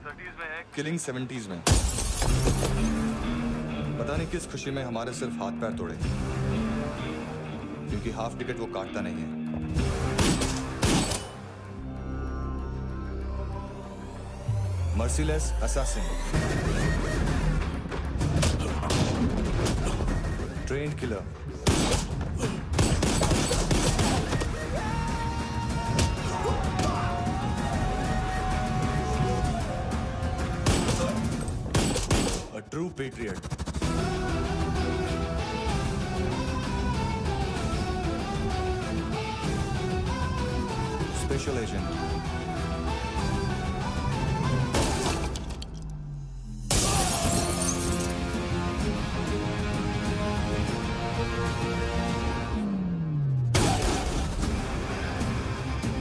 30s में है, killing 70s में। पता नहीं किस खुशी में हमारे सिर्फ हाथ पैर तोड़े, क्योंकि हाफ टिकट वो काटता नहीं है। Merciless assassin, trained killer, a true patriot. Special agent.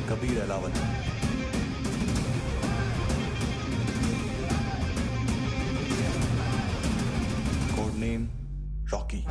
Kabir अलावत। Code name Rocky.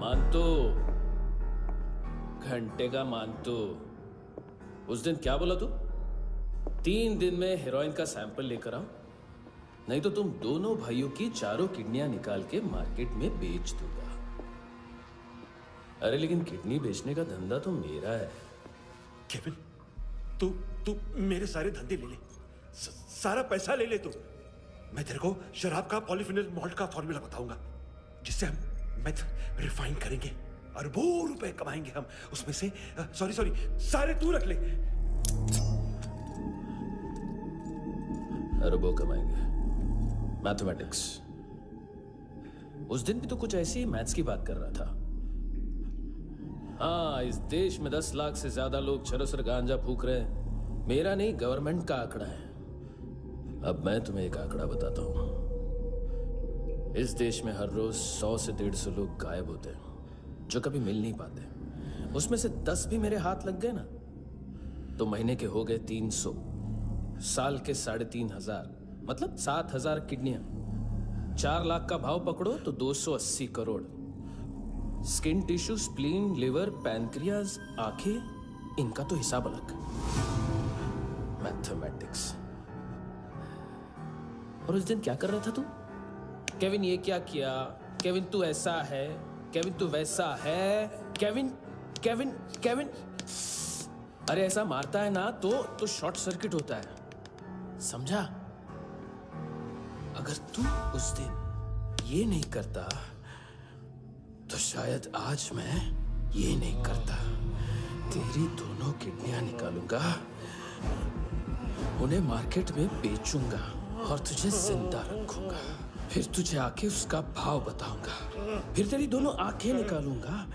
मानतो, घंटे का मानतो। उस दिन क्या बोला तू? 3 दिन में हेरोइन का सैंपल लेकर आओ, नहीं तो तुम दोनों भाइयों की चारों किडनियां निकाल के मार्केट में बेच दूंगा। अरे लेकिन किडनी बेचने का धंधा तो मेरा है। केविन, तू मेरे सारे धंधे ले ले, सारा पैसा ले ले तू। मैं तेरे को शराब का पॉलीफिनल मॉल्ट का फॉर्मूला बताऊंगा, जिससे हम मेथ रिफाइन करेंगे, अरबों रुपए कमाएंगे हम उसमें से। सॉरी सारे तू रख ले। अरबों कमाएंगे, मैथमेटिक्स। उस दिन भी तो कुछ ऐसी मैथ्स की बात कर रहा था। हाँ, इस देश में 10 लाख से ज्यादा लोग चरस और गांजा फूक रहे हैं। मेरा नहीं, गवर्नमेंट का आंकड़ा है। अब मैं तुम्हें एक आंकड़ा बताता हूं। इस देश में हर रोज 100 से 150 लोग गायब होते हैं, जो कभी मिल नहीं पाते। उसमें से 10 भी मेरे हाथ लग गए ना, तो महीने के हो गए 300, साल के 3500, मतलब 7000 किडनियां। 4 लाख का भाव पकड़ो तो 280 crore. Skin tissue, spleen, liver, pancreas, आंखें, इनका तो हिसाब अलग। मैथमेटिक्स। और उस दिन क्या कर रहा था तू? केविन ये क्या किया, केविन तू ऐसा है, केविन तू वैसा है, केविन केविन केविन। अरे ऐसा मारता है ना तो शॉर्ट सर्किट होता है, समझा? अगर तू उस दिन ये नहीं करता तो शायद आज मैं ये नहीं करता। तेरी दोनों किडनियां निकालूंगा, उन्हें मार्केट में बेचूंगा और तुझे जिंदा रखूंगा। फिर तुझे आके उसका भाव बताऊंगा। फिर तेरी दोनों आंखें निकालूंगा,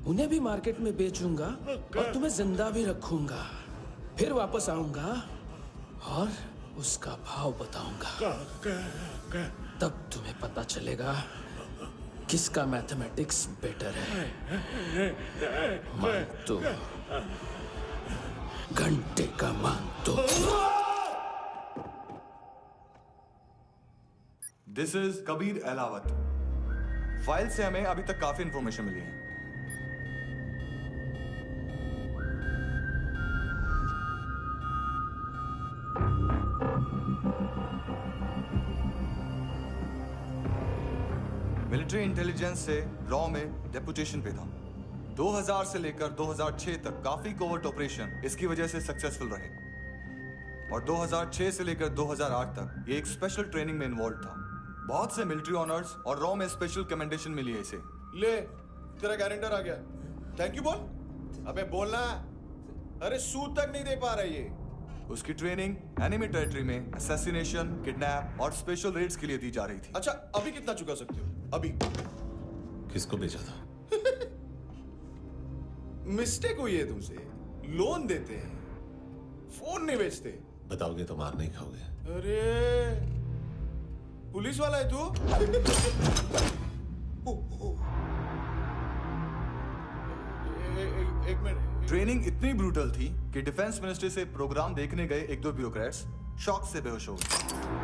उन्हें भी मार्केट में बेचूंगा और तुम्हें जिंदा भी रखूंगा। फिर वापस आऊंगा और उसका भाव बताऊंगा। तब तुम्हें पता चलेगा किसका मैथमेटिक्स बेटर है। मानतो, घंटे का मानतो। This is Kabir Ahlawat. File से हमें अभी तक काफी इंफॉर्मेशन मिली है। मिलिट्री इंटेलिजेंस से रॉ में डेपुटेशन पे था। 2000 से लेकर 2006 तक काफी कोवर्ट ऑपरेशन इसकी वजह से सक्सेसफुल रहे, और 2006 से लेकर 2008 तक ये एक स्पेशल ट्रेनिंग में इन्वॉल्व था। बहुत से मिलिट्री ऑनर्स और रॉ में स्पेशल कमेंडेशन मिली है इसे। ले, तेरा गारंटर आ गया। थैंक यू बोल। अबे बोलना। अरे सूद तक नहीं दे पा रहा ये। उसकी ट्रेनिंग एनिमी टेरिटरी में असैसिनेशन, किडनैप और स्पेशल रेड्स के लिए दी जा रही थी। अच्छा अभी कितना चुका सकते हो? अभी किसको भेजा था? मिस्टेक हुई है तुमसे। लोन देते हैं, फोन नहीं बेचते। बताओगे तो मार नहीं खाओगे। अरे पुलिस वाला है तू? एक मिनट। ट्रेनिंग इतनी ब्रूटल थी कि डिफेंस मिनिस्ट्री से प्रोग्राम देखने गए एक दो ब्यूरोक्रेट्स शॉक से बेहोश हो गए।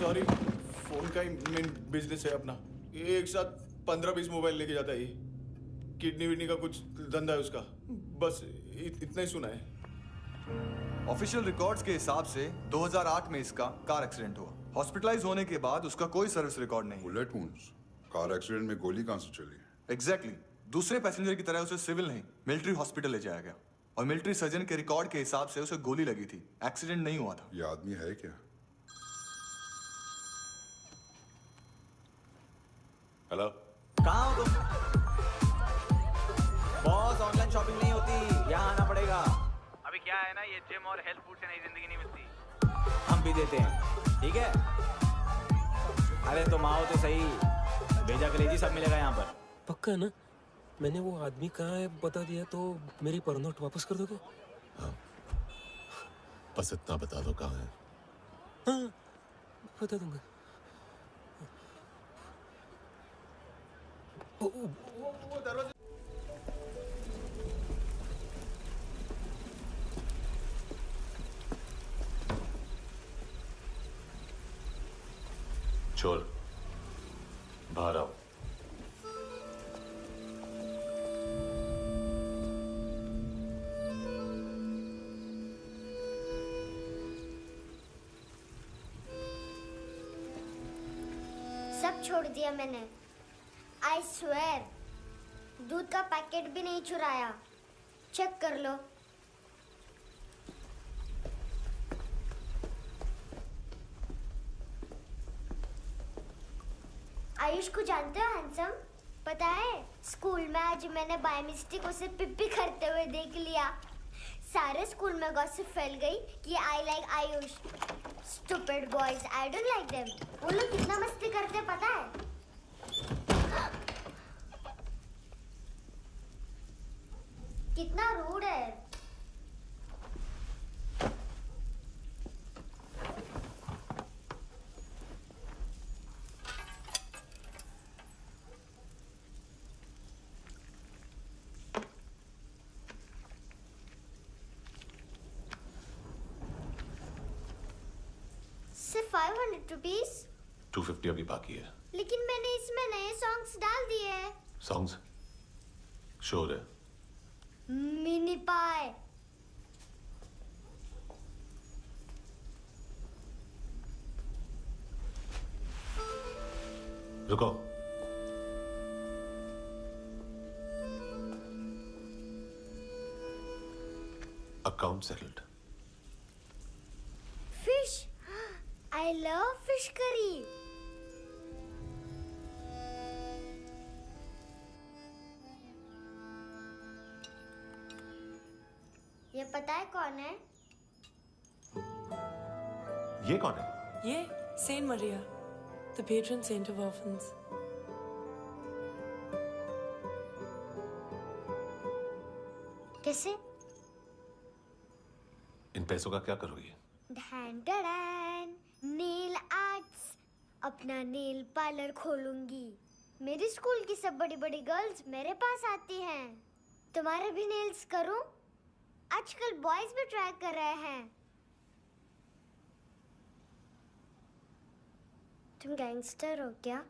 सॉरी, फोन का ही मेन बिजनेस है अपना। एक साथ 15-20 मोबाइल लेके जाता है ये। किडनी विडनी का कुछ धंधा है उसका। बस इतना ही सुना है। ऑफिशियल रिकॉर्ड्स के हिसाब से 2008 में इसका कार एक्सीडेंट हुआ। हॉस्पिटलाइज होने के बाद उसका कोई सर्विस रिकॉर्ड नहीं। बुलेट वुंड्स, कार एक्सीडेंट में गोली कहां से चली? एग्जैक्टली दूसरे पैसेंजर की तरह उसे सिविल नहीं मिलिट्री हॉस्पिटल ले जाया गया और मिलिट्री सर्जन के रिकॉर्ड के हिसाब से उसे गोली लगी थी। एक्सीडेंट नहीं हुआ था। ये आदमी है क्या? हेलो, कहाँ हो तुम? बॉस, ऑनलाइन शॉपिंग नहीं होती, यहाँ आना पड़ेगा। अभी क्या है ना, ये जिम और हेल्थ फूड से नई जिंदगी नहीं मिलती। हम भी देते हैं, ठीक है? अरे तुम आओ तो सही, भेजा कलेजी सब मिलेगा यहाँ पर। पक्का ना? मैंने वो आदमी कहाँ है बता दिया तो मेरी पर नोट वापस कर दोगे? हाँ, बस इतना बता दो कहाँ है। हाँ, बता दूंगा। छोड़, बाहर आओ। सब छोड़ दिया मैंने। आई स्वेयर, दूध का पैकेट भी नहीं चुराया। चेक कर लो। आयुष को जानते हो हैंडसम? पता है, स्कूल में आज मैंने बाय मिस्टेक उसे पिप्पी करते हुए देख लिया। सारे स्कूल में गॉसिप फैल गई कि I like Ayush. Stupid boys, I don't like them. वो लोग कितना मस्ती करते पता है? कितना रूड है। सिर्फ 500 रुपीस? 250 अभी बाकी है। लेकिन मैंने इसमें नए सॉन्ग्स डाल दिए हैं। सॉन्ग्स? श्योर है? मिनी पाए। रुको। Account settled. Fish, I love fish curry. ये पता है कौन है? ये कौन है? ये saint Maria, the patron saint of orphans. कैसे? इन पैसों का क्या करोगी? ढैन ढैन, नेल आर्ट्स। अपना नेल पार्लर खोलूंगी। मेरी स्कूल की सब बड़ी बड़ी गर्ल्स मेरे पास आती हैं। तुम्हारे भी नेल्स करूं? आजकल बॉयज भी ट्राई कर रहे हैं। तुम गैंगस्टर हो क्या?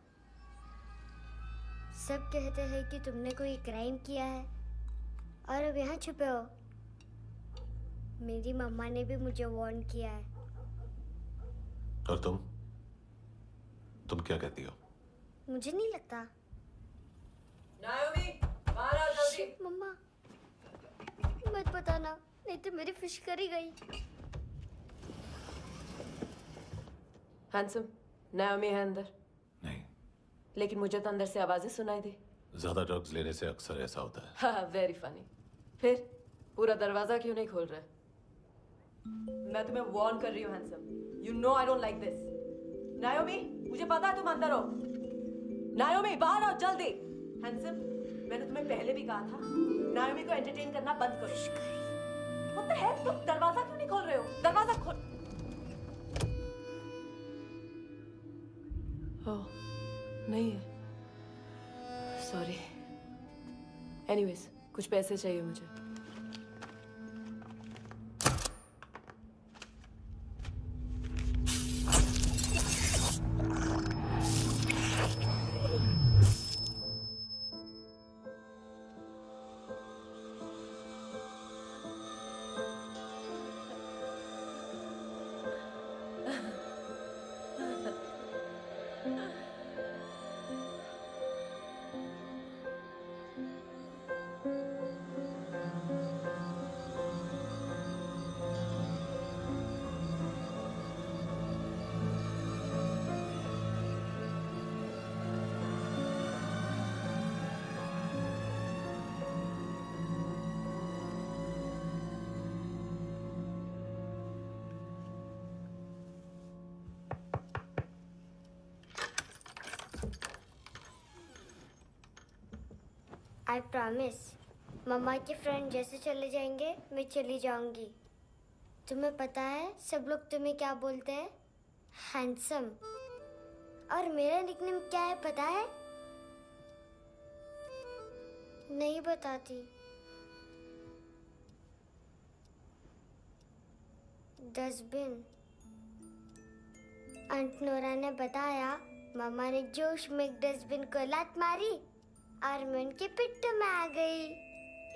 सब कहते हैं कि तुमने कोई क्राइम किया है और अब यहाँ छुपे हो। मेरी मम्मा ने भी मुझे वार्न किया है। और तुम क्या कहती हो? मुझे नहीं लगता। नायोमी, बाहर आओ जल्दी। मम्मा, मत बताना, नहीं तो मेरी फिश करी गई। हैंडसम, नायोमी है अंदर। नहीं। लेकिन मुझे तो अंदर से आवाजें सुनाई दी। ज्यादा ड्रग्स लेने से अक्सर ऐसा होता है। हाँ, वेरी फनी। फिर पूरा दरवाजा क्यों नहीं खोल रहे? मैं तुम्हें वार्न कर रही हूँ handsome. You know I don't like this. नायोमी, मुझे पता है तुम अंदर हो। नायोमी, बाहर आओ जल्दी। हैंडसम, मैंने तुम्हें पहले भी कहा था नायोमी को एंटरटेन करना बंद करो। What the heck? तुम दरवाजा क्यों नहीं खोल रहे हो? दरवाजा खोल। ओह, नहीं है। सॉरी। एनीवेज, कुछ पैसे चाहिए मुझे। आई प्रॉमिस, मम्मा के फ्रेंड जैसे चले जाएंगे मैं चली जाऊंगी। तुम्हें पता है सब लोग तुम्हें क्या बोलते हैं? हैंडसम। और मेरा निकनेम क्या है पता है? नहीं बताती। डस्टबिन। आंट नोरा ने बताया मम्मा ने जोश में एक डस्टबिन को लात मारी और मैं उनके पिट्ठू में आ गई,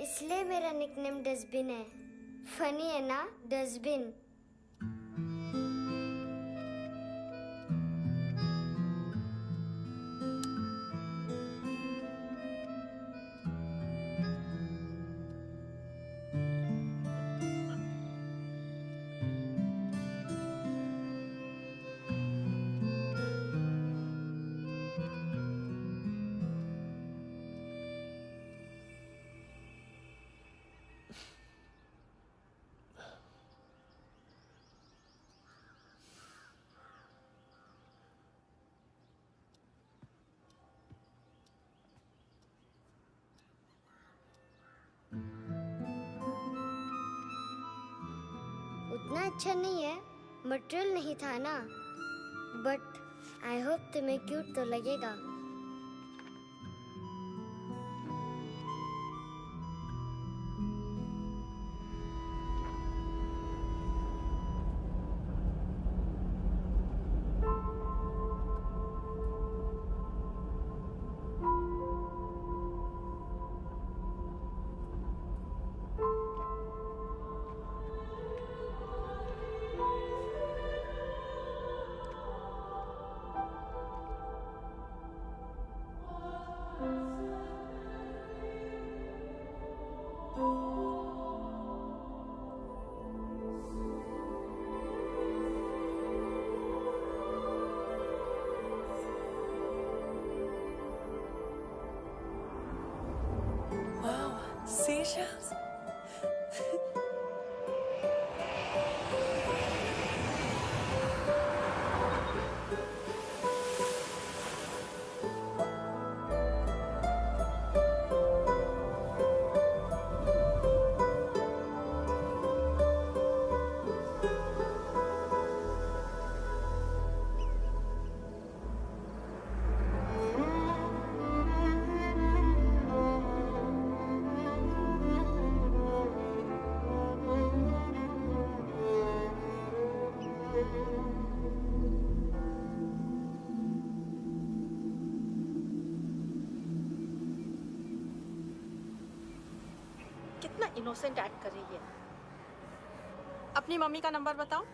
इसलिए मेरा निकनेम डस्टबिन है। फनी है ना, डस्टबिन। उतना अच्छा नहीं है, मटेरियल नहीं था ना, बट आई होप तुम्हें क्यूट तो लगेगा। Wow, seashells? कितना इनोसेंट एक्ट कर रही है। अपनी मम्मी का नंबर बताओ।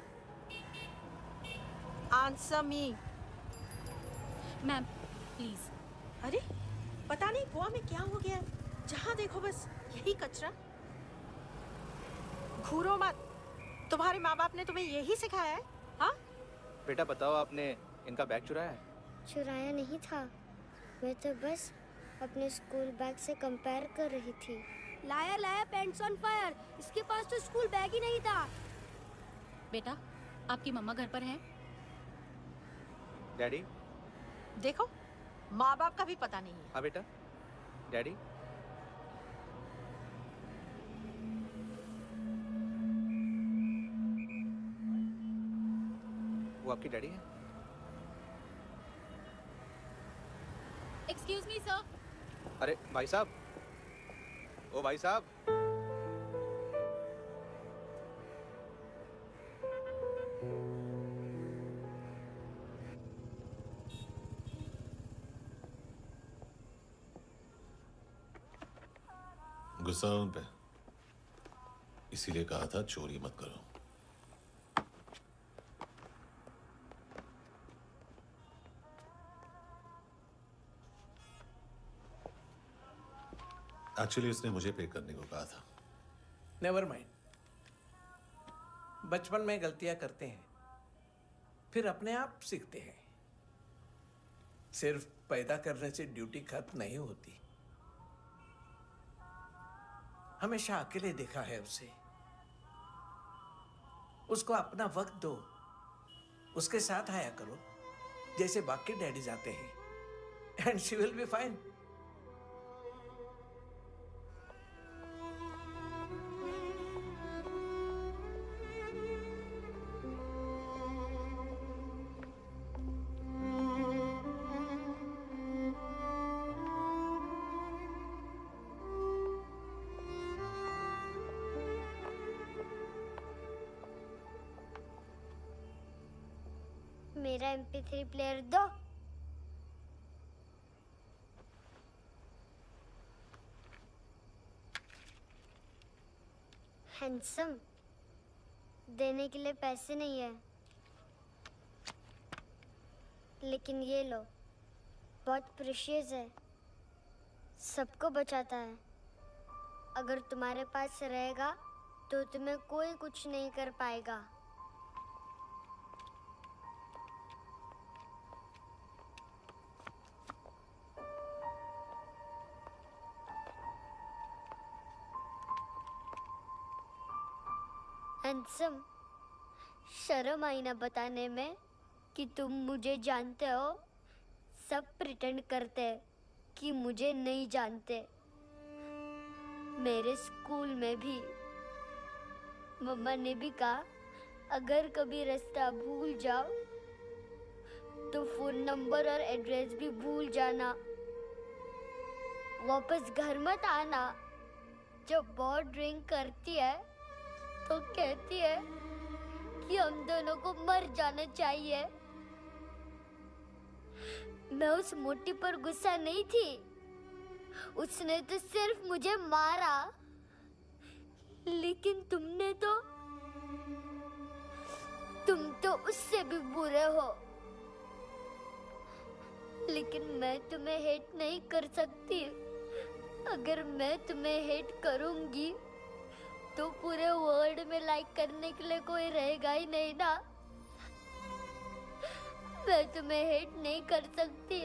Answer me. Ma'am please. अरे पता नहीं गोवा में क्या हो गया है, जहाँ देखो बस यही कचरा। घूरो मत, तुम्हारे माँ बाप ने तुम्हें यही सिखाया है? हाँ बेटा बताओ, आपने इनका बैग चुराया है? चुराया नहीं था, मैं तो बस अपने स्कूल बैग से कंपेयर कर रही थी। लाया लाया पैंट्स ऑन फायर, इसके पास तो स्कूल बैग ही नहीं था। बेटा आपकी मम्मा घर पर हैं? डैडी देखो, माँ बाप का भी पता नहीं है। हाँ बेटा। डैडी वो आपकी डैडी है? Excuse me sir. अरे भाई साहब, ओ भाई साहब। गुस्सा उन पे, इसीलिए कहा था चोरी मत करो। एक्चुअली उसने मुझे पे करने को कहा था। नेवर माइंड, बचपन में गलतियां करते हैं, फिर अपने आप सीखते हैं। सिर्फ पैदा करने से ड्यूटी खत्म नहीं होती। हमेशा अकेले देखा है उसे। उसको अपना वक्त दो, उसके साथ आया करो जैसे बाकी डैडीज आते हैं, and she will be fine. मेरा MP3 प्लेयर दो। हैंडसम, देने के लिए पैसे नहीं है, लेकिन ये लो, बहुत प्रेशियस है, सबको बचाता है। अगर तुम्हारे पास रहेगा तो तुम्हें कोई कुछ नहीं कर पाएगा। हैंडसम, शर्म आई ना बताने में कि तुम मुझे जानते हो। सब प्रिटेंड करते हैं कि मुझे नहीं जानते। मेरे स्कूल में भी मम्मा ने भी कहा, अगर कभी रास्ता भूल जाओ तो फोन नंबर और एड्रेस भी भूल जाना। वापस घर मत आना। जब बहुत ड्रिंक करती है तो कहती है कि हम दोनों को मर जाना चाहिए। मैं उस मोटी पर गुस्सा नहीं थी, उसने तो सिर्फ मुझे मारा। लेकिन तुम तो उससे भी बुरे हो। लेकिन मैं तुम्हें हेट नहीं कर सकती। अगर मैं तुम्हें हेट करूंगी तो पूरे वर्ल्ड में लाइक करने के लिए कोई रहेगा ही नहीं ना। मैं तुम्हें हेट नहीं कर सकती।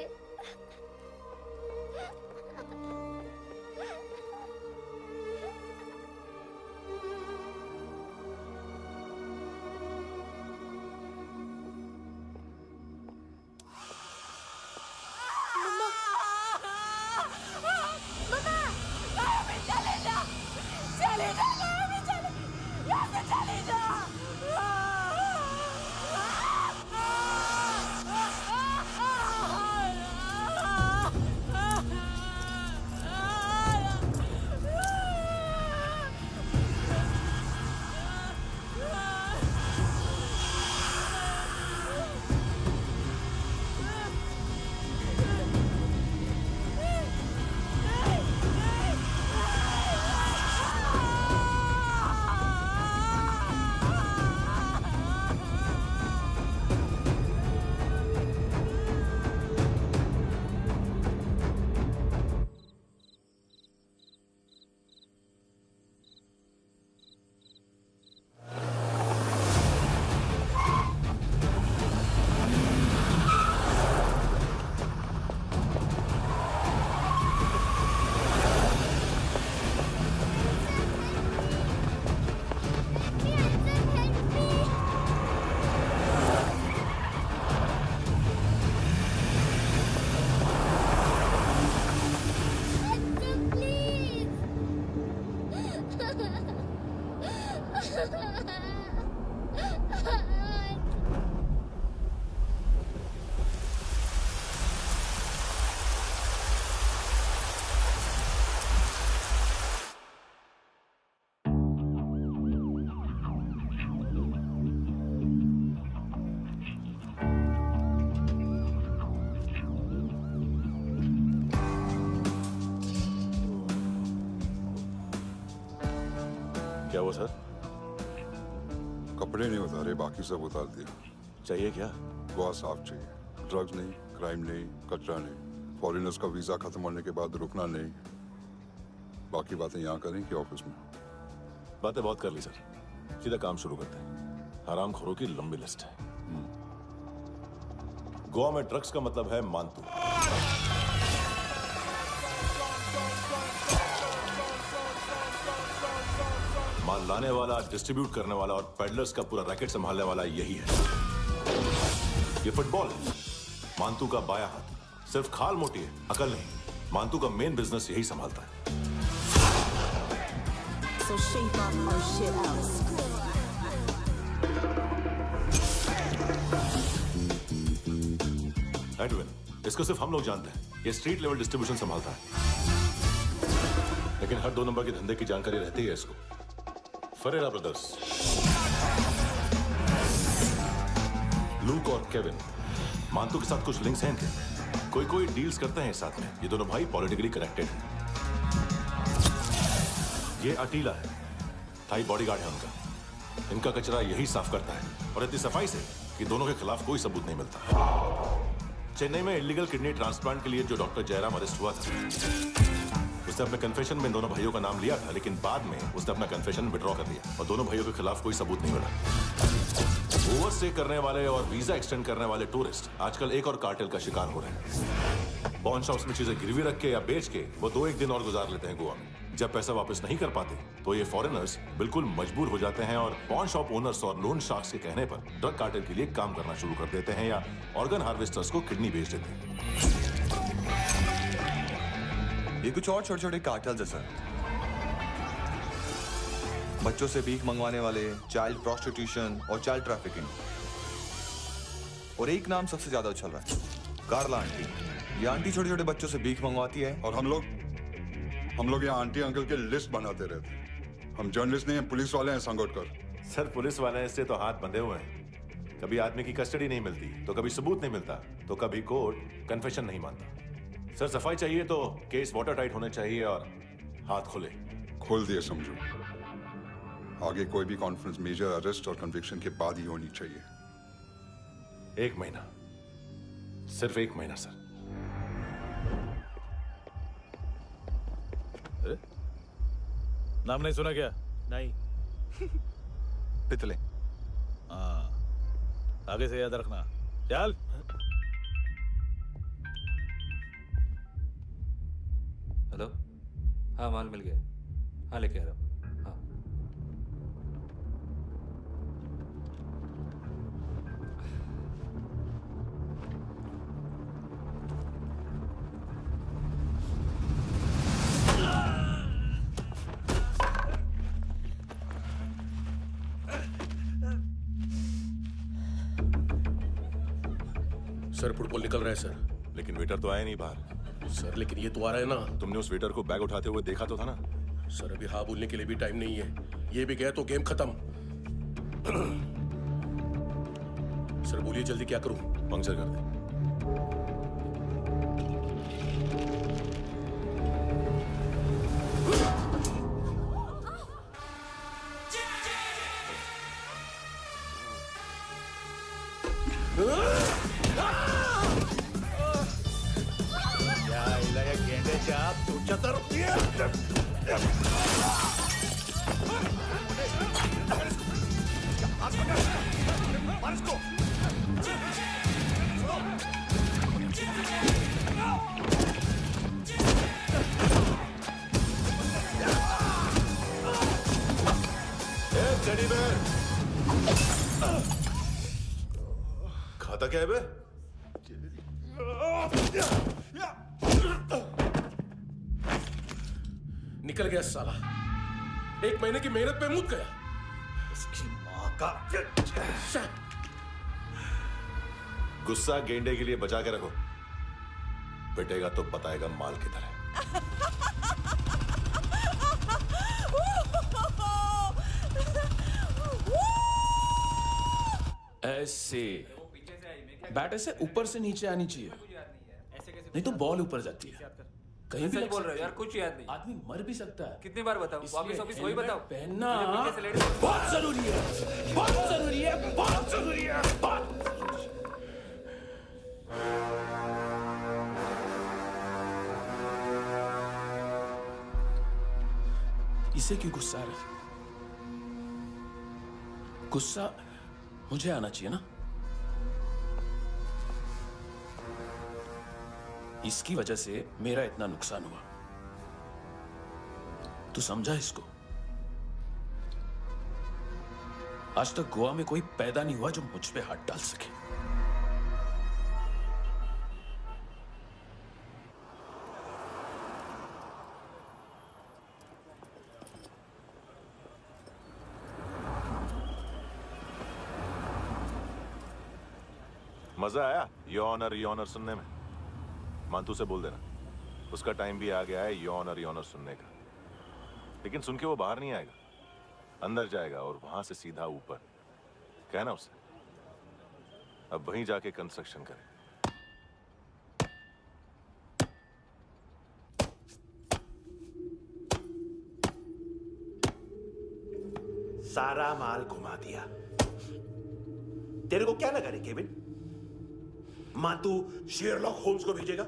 क्या हुआ सर? कपड़े नहीं उतारे, बाकी सब उतार दिया। चाहिए क्या? गोवा साफ चाहिए। ड्रग्स नहीं, क्राइम नहीं, कचरा नहीं। फॉरेनर्स का वीजा खत्म होने के बाद रुकना नहीं। बाकी बातें यहाँ करें कि ऑफिस में? बातें बहुत कर ली सर, सीधा काम शुरू करते हैं। हरामखोरों की लंबी लिस्ट है। गोवा में ड्रग्स का मतलब है मानतू। माल लाने वाला, डिस्ट्रीब्यूट करने वाला और पेडलर्स का पूरा रैकेट संभालने वाला यही है। ये फुटबॉल है, मानतू का बायां हाथ। सिर्फ खाल मोटी है, अकल नहीं। मानतू का मेन बिजनेस यही संभालता है। So shape up our shit out. Edwin, इसको सिर्फ हम लोग जानते हैं। ये स्ट्रीट लेवल डिस्ट्रीब्यूशन संभालता है, लेकिन हर 2 नंबर के धंधे की जानकारी रहती है इसको। फरेरा ब्रदर्स, लूक और केविन, मानतू के साथ कुछ लिंक्स हैं इनके। कोई डील्स करते हैं साथ में। ये दोनों भाई पॉलिटिकली कनेक्टेड हैं। ये अटीला है, थाई बॉडीगार्ड है उनका। इनका कचरा यही साफ करता है, और इतनी सफाई से कि दोनों के खिलाफ कोई सबूत नहीं मिलता। चेन्नई में इलीगल किडनी ट्रांसप्लांट के लिए जो डॉक्टर जयराम अरेस्ट हुआ था, उसने अपने कन्फेशन में इन दोनों भाइयों का नाम लिया था, लेकिन बाद में उसने अपना कन्फेशन विड्रॉ कर दिया और दोनों भाइयों के खिलाफ कोई सबूत नहीं मिला। ओवरस्टे करने वाले और वीजा एक्सटेंड करने वाले टूरिस्ट आजकल एक और कार्टेल का शिकार हो रहे हैं। पॉन शॉप्स में चीजें गिरवी रख के या बेच के वो 2-1 दिन और गुजार लेते हैं गोवा में। जब पैसा वापस नहीं कर पाते तो ये फॉरेनर्स बिल्कुल मजबूर हो जाते हैं और पॉन शॉप ओनर्स और लोन शार्क्स के कहने पर ड्रग कार्टेल के लिए काम करना शुरू कर देते हैं या ऑर्गन हार्वेस्टर्स को किडनी बेच देते हैं। ये कुछ और छोटे छोटे कार्टेल्स है सर। बच्चों से भीख मंगवाने वाले, चाइल्ड प्रोस्टिट्यूशन और चाइल्ड ट्रैफिकिंग। और एक नाम सबसे ज्यादा उछल रहा है, कार्ला आंटी। ये आंटी छोटे छोटे बच्चों से भीख मंगवाती है। और हम लोग यहाँ आंटी अंकल के लिस्ट बनाते रहते। हम जर्नलिस्ट नहीं हैं, पुलिस वाले हैं संगोटकर। सर पुलिस वाले हैं, इससे तो हाथ बंधे हुए हैं। कभी आदमी की कस्टडी नहीं मिलती तो कभी सबूत नहीं मिलता तो कभी कोर्ट कन्फेशन नहीं मानता। सर सफाई चाहिए तो केस वाटर टाइट होने चाहिए और हाथ खुले। खोल दिए समझो। आगे कोई भी कॉन्फ्रेंस मेजर अरेस्ट और कन्विक्शन के बाद ही होनी चाहिए। 1 महीना, सिर्फ 1 महीना सर। नाम नहीं सुना क्या? नहीं। पितले। हाँ, आगे से याद रखना। चल। हेलो, हाँ माल मिल गया। हाँ लेके आ रहा हूँ। हाँ सर फुटबॉल निकल रहा है सर। लेकिन वेटर तो आया नहीं बाहर। सर लेकिन ये तो आ रहा है ना। तुमने उस वेटर को बैग उठाते हुए देखा तो था ना? सर अभी हाँ बोलने के लिए भी टाइम नहीं है। ये भी गया तो गेम खत्म। सर बोलिए जल्दी क्या करूं? पंक्चर कर दे। खाता क्या है बे? निकल गया साला। 1 महीने की मेहनत पे मुक गया। इसकी माँ का। गुस्सा गेंडे के लिए बचा के रखो, पिटेगा तो बताएगा माल किधर है। ऐसे बैट ऐसे ऊपर से नीचे आनी चाहिए, नहीं तो बॉल ऊपर जाती है। कहीं भी सच लग बोल रहे हो सकती यार, है। कुछ याद नहीं। आदमी मर भी सकता है। कितनी बार बताऊं? इसलिए वापिस ऑफिस वही हेलमेट बताओ। पहनना मुझे पीछे से लेडीज बहुत जरूरी है, बहुत जरूरी है, बहुत जरूरी है, बहुत जरूरी है। इसे क्यों गुस्सा आ रहा है? गुस्सा मुझे आना चाहिए ना। इसकी वजह से मेरा इतना नुकसान हुआ। तू समझा इसको? आज तक गोवा में कोई पैदा नहीं हुआ जो मुझ पे हाथ डाल सके। मजा आया योनर सुनने में? मानतू से बोल देना उसका टाइम भी आ गया है योनर सुनने का। लेकिन सुन के वो बाहर नहीं आएगा, अंदर जाएगा और वहां से सीधा ऊपर। कहना उसे अब वहीं जाके कंस्ट्रक्शन करे। सारा माल घुमा दिया। तेरे को क्या लगा रे केविन? मां तू शेरलॉक होम्स को भेजेगा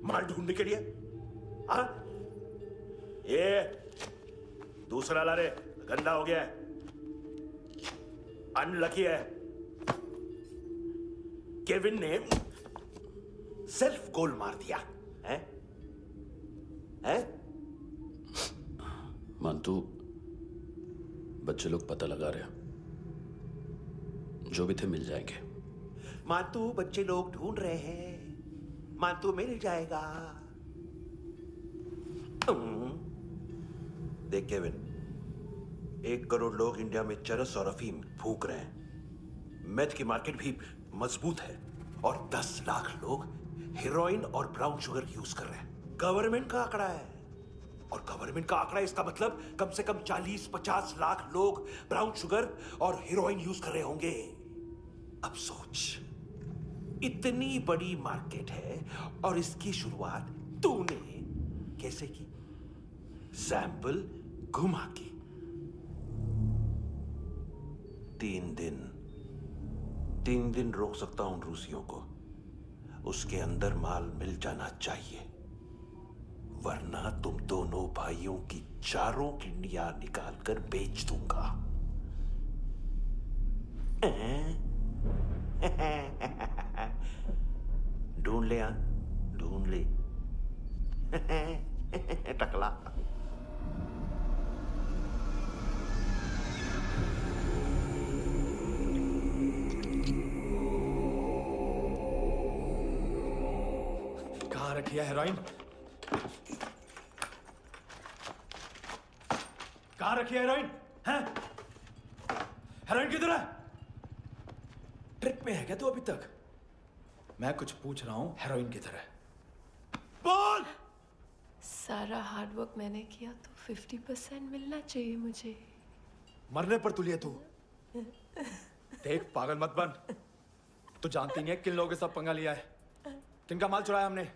माल ढूंढने के लिए? हाँ? ये दूसरा ला रे, गंदा हो गया है, अनलकी है। केविन ने सेल्फ गोल मार दिया है? मानतू, बच्चे लोग पता लगा रहे हैं, जो भी थे मिल जाएंगे। मातू बच्चे लोग ढूंढ रहे हैं, मातू मिल जाएगा। देख केविन, 1 करोड़ लोग इंडिया में चरस और अफीम फूंक रहे हैं। मेथ की मार्केट भी मजबूत है और 10 लाख लोग हेरोइन और ब्राउन शुगर यूज कर रहे हैं। गवर्नमेंट का आंकड़ा है, और गवर्नमेंट का आंकड़ा इसका मतलब कम से कम 40-50 लाख लोग ब्राउन शुगर और हेरोइन यूज कर रहे होंगे। अब सोच, इतनी बड़ी मार्केट है और इसकी शुरुआत तूने कैसे की? सैंपल घुमा के। 3 दिन रोक सकता हूं रूसियों को, उसके अंदर माल मिल जाना चाहिए, वरना तुम दोनों भाइयों की 4 किडनियां निकाल कर बेच दूंगा। ढूंढ ले, ढूंढ ले टकला। कहाँ रखी है हेरोइन? कहाँ रखी है हेरोइन? हैं? हेरोइन किधर है? ट्रिप में है क्या तू अभी तक? मैं कुछ पूछ रहा हूँ, हेरोइन किधर है? बोल! सारा हार्ड वर्क मैंने किया तो 50% मिलना चाहिए मुझे। मरने पर तुलिए तू। देख पागल मत बन। तू जानती नहीं है किन लोगों के साथ पंगा लिया है, किनका माल चुराया हमने।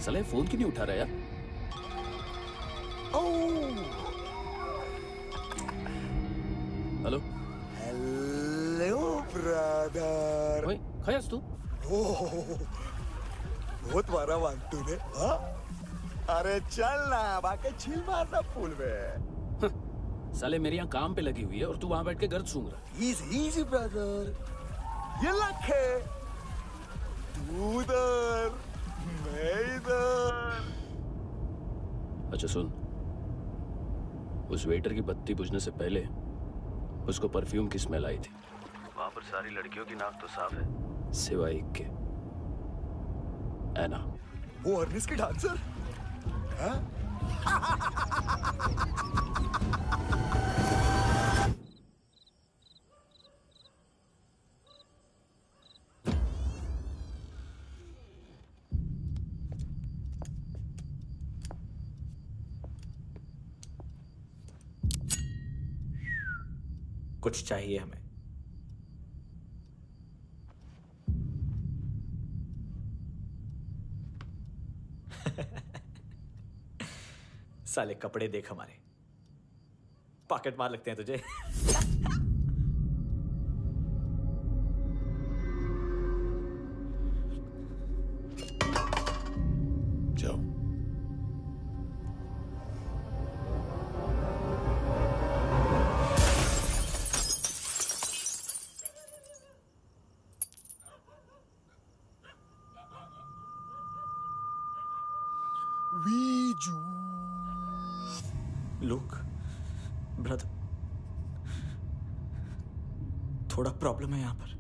साले फोन क्यों नहीं उठा रहा यार? Hello hello brother. ओए खयास तू? बहुत मारा मानतू ने। हाँ? अरे चल ना, बाकी छील मारना पूल में। साले मेरी यहाँ काम पे लगी हुई है और तू वहां बैठ के गर्द सूंघ रहा। इजी ब्रदर, ये लक है। तू उधर, मैं इधर। अच्छा सुन, उस वेटर की बत्ती बुझने से पहले उसको परफ्यूम की स्मेल आई थी। वहां पर सारी लड़कियों की नाक तो साफ है, सिवाय एक के, एना। वो अर्निस की डांसर? हाँ? कुछ चाहिए हमें। साले कपड़े देख हमारे, पॉकेट मार लगते हैं तुझे। जाओ। वीजू लुक ब्रदर, थोड़ा प्रॉब्लम है यहां पर।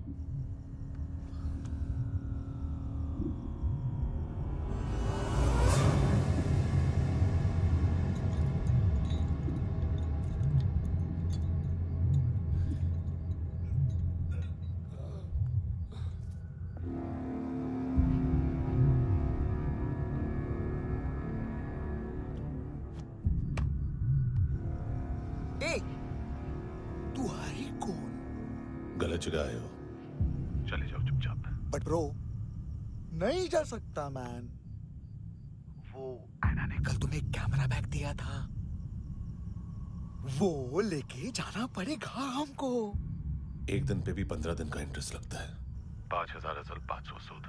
तू है कौन? गलत जगह आए हो, चले जाओ चुपचाप। बट ब्रो, नहीं जा सकता मैन। वो एना ने कल तुम्हें एक कैमरा बैग दिया था, वो लेके जाना पड़ेगा हमको। एक दिन पे भी 15 दिन का इंटरेस्ट लगता है। 5,000 असल 500 सूद।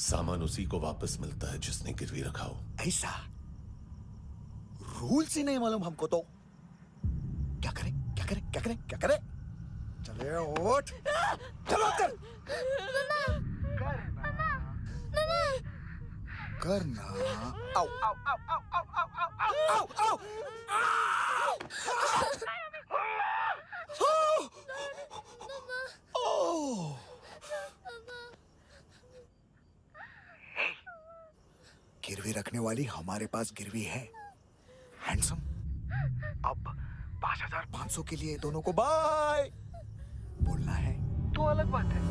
सामान उसी को वापस मिलता है जिसने गिरवी रखा हो। ऐसा रूल्स ही नहीं मालूम हमको तो। क्या करें क्या करें क्या करें क्या करें? चले उठ, चलो कर करना। आओ आओ आओ आओ आओ आओ आओ आओ आओ। गिरवी रखने वाली हमारे पास गिरवी है। हैंडसम, अब 5,500 के लिए दोनों को बाय बोलना है तो अलग बात है।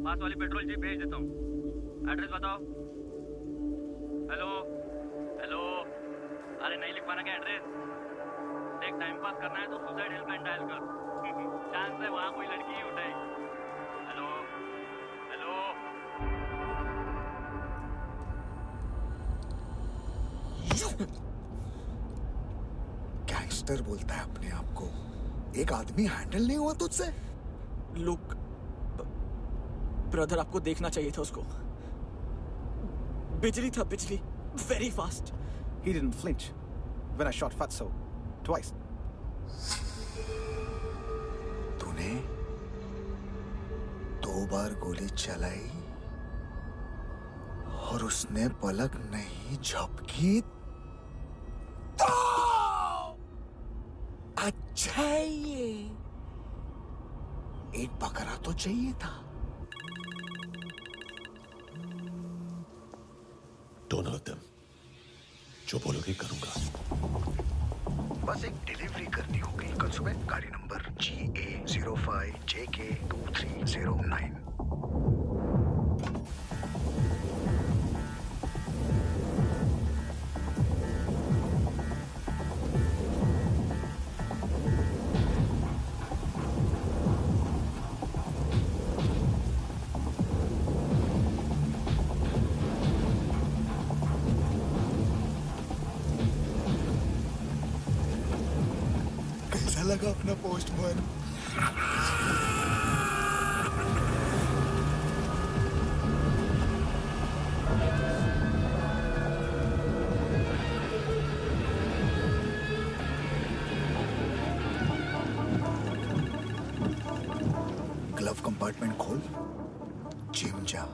पास वाली पेट्रोल जीप भेज देता हूँ। एड्रेस बताओ। हेलो हेलो, अरे नहीं लिख पाना क्या एड्रेस? देख, टाइम पास करना है तो सुसाइड हेल्पलाइन डायल कर। चांस है वहाँ कोई लड़की ही उठाए। Hello hello. गैंगस्टर बोलता है अपने आप को। एक आदमी हैंडल नहीं हुआ तुझसे? लुक ब्रदर, आपको देखना चाहिए था उसको। बिजली था, बिजली, very fast. He didn't flinch when I shot Fatso twice. तूने 2 बार गोली चलाई और उसने पलक नहीं झपकी तो अच्छा है ये। एक बकरा तो चाहिए था। Don't hurt them. जो बोलोगे करूंगा। बस एक डिलीवरी करनी होगी कल सुबह, गाड़ी नंबर GA05JK2309। कैसा लगा अपना पोस्टमैन? ग्लव कंपार्टमेंट खोल, जिम जा।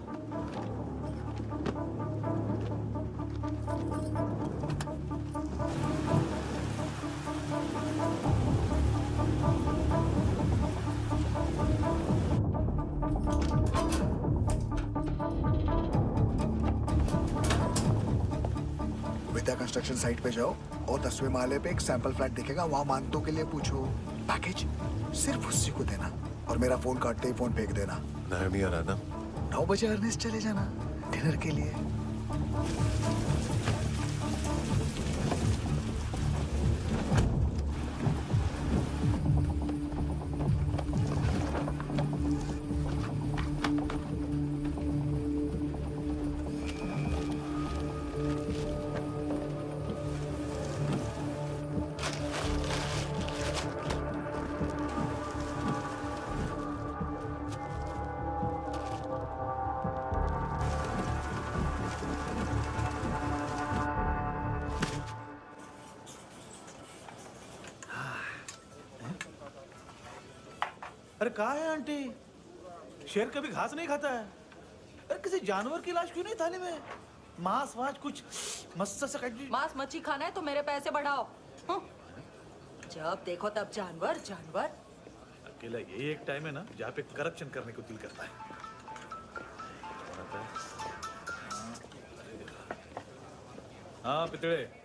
विद्या कंस्ट्रक्शन साइट पे जाओ और 10वें माले पे एक सैंपल फ्लैट दिखेगा, वहां मानतों के लिए पूछो। पैकेज सिर्फ उसी को देना और मेरा फोन काटते ही फोन फेंक देना। नायमी और आदम 9 बजे अर्नेस्ट चले जाना डिनर के लिए। अरे कहाँ है आंटी? शेर कभी घास नहीं खाता है। अरे किसी जानवर की लाश क्यों नहीं थाली में? मांस वास कुछ मस्त सा मांस मच्छी खाना है तो मेरे पैसे बढ़ाओ। जब देखो तब जानवर जानवर। अकेला यही एक टाइम है ना जहाँ पे करप्शन करने को दिल करता है। हाँ पितड़े।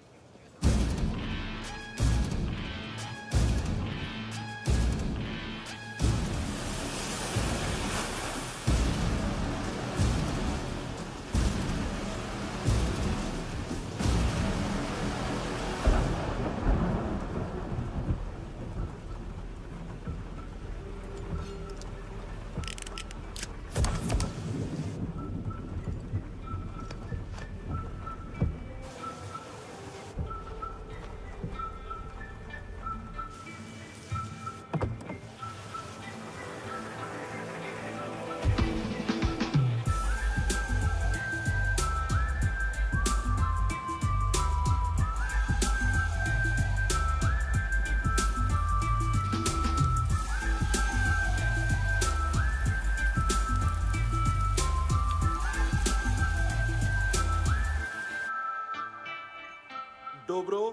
डोब्रो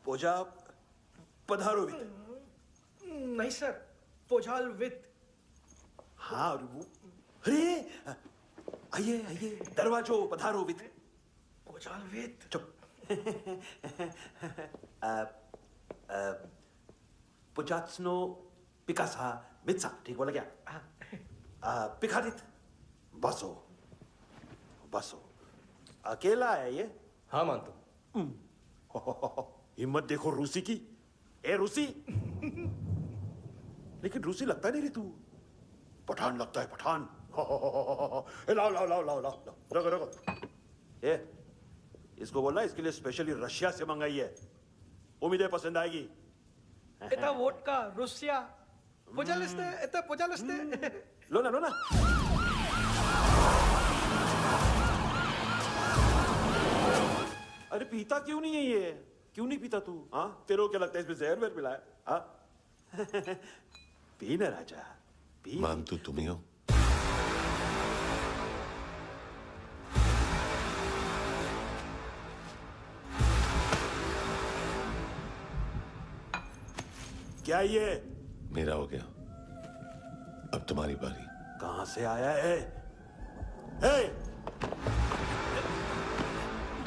पोजा पधारोवित। नहीं सर, पोजाल विथ। हाँ और वो अरे आइए आइए दरवाजो पधारोवित। पोजाल विथ। चुप। पुजात्सनो पिकासा मित्सा, ठीक बोला क्या? पिकादित बसो बसो। अकेला है ये? हाँ मानतो। हिम्मत देखो रूसी की। ए रूसी। लेकिन रूसी लगता नहीं रे तू, पठान लगता है पठान। लाओ लाओ लाओ लाओ लाओ रखो रखो। ए इसको बोलना इसके लिए स्पेशली रशिया से मंगाई है, उम्मीद है पसंद आएगी। इतना वोडका रुसिया पोजालिस्ते इतना पोजालिस्ते। लो ना लो ना। अरे पीता क्यों नहीं है ये? क्यों नहीं पीता तू? हाँ तेरे को क्या लगता है इसमें जहर वहर मिला है? हाँ पी ना राजा पी। मान तू तुम ही हो। क्या ये? मेरा हो गया, अब तुम्हारी बारी। कहां से आया है?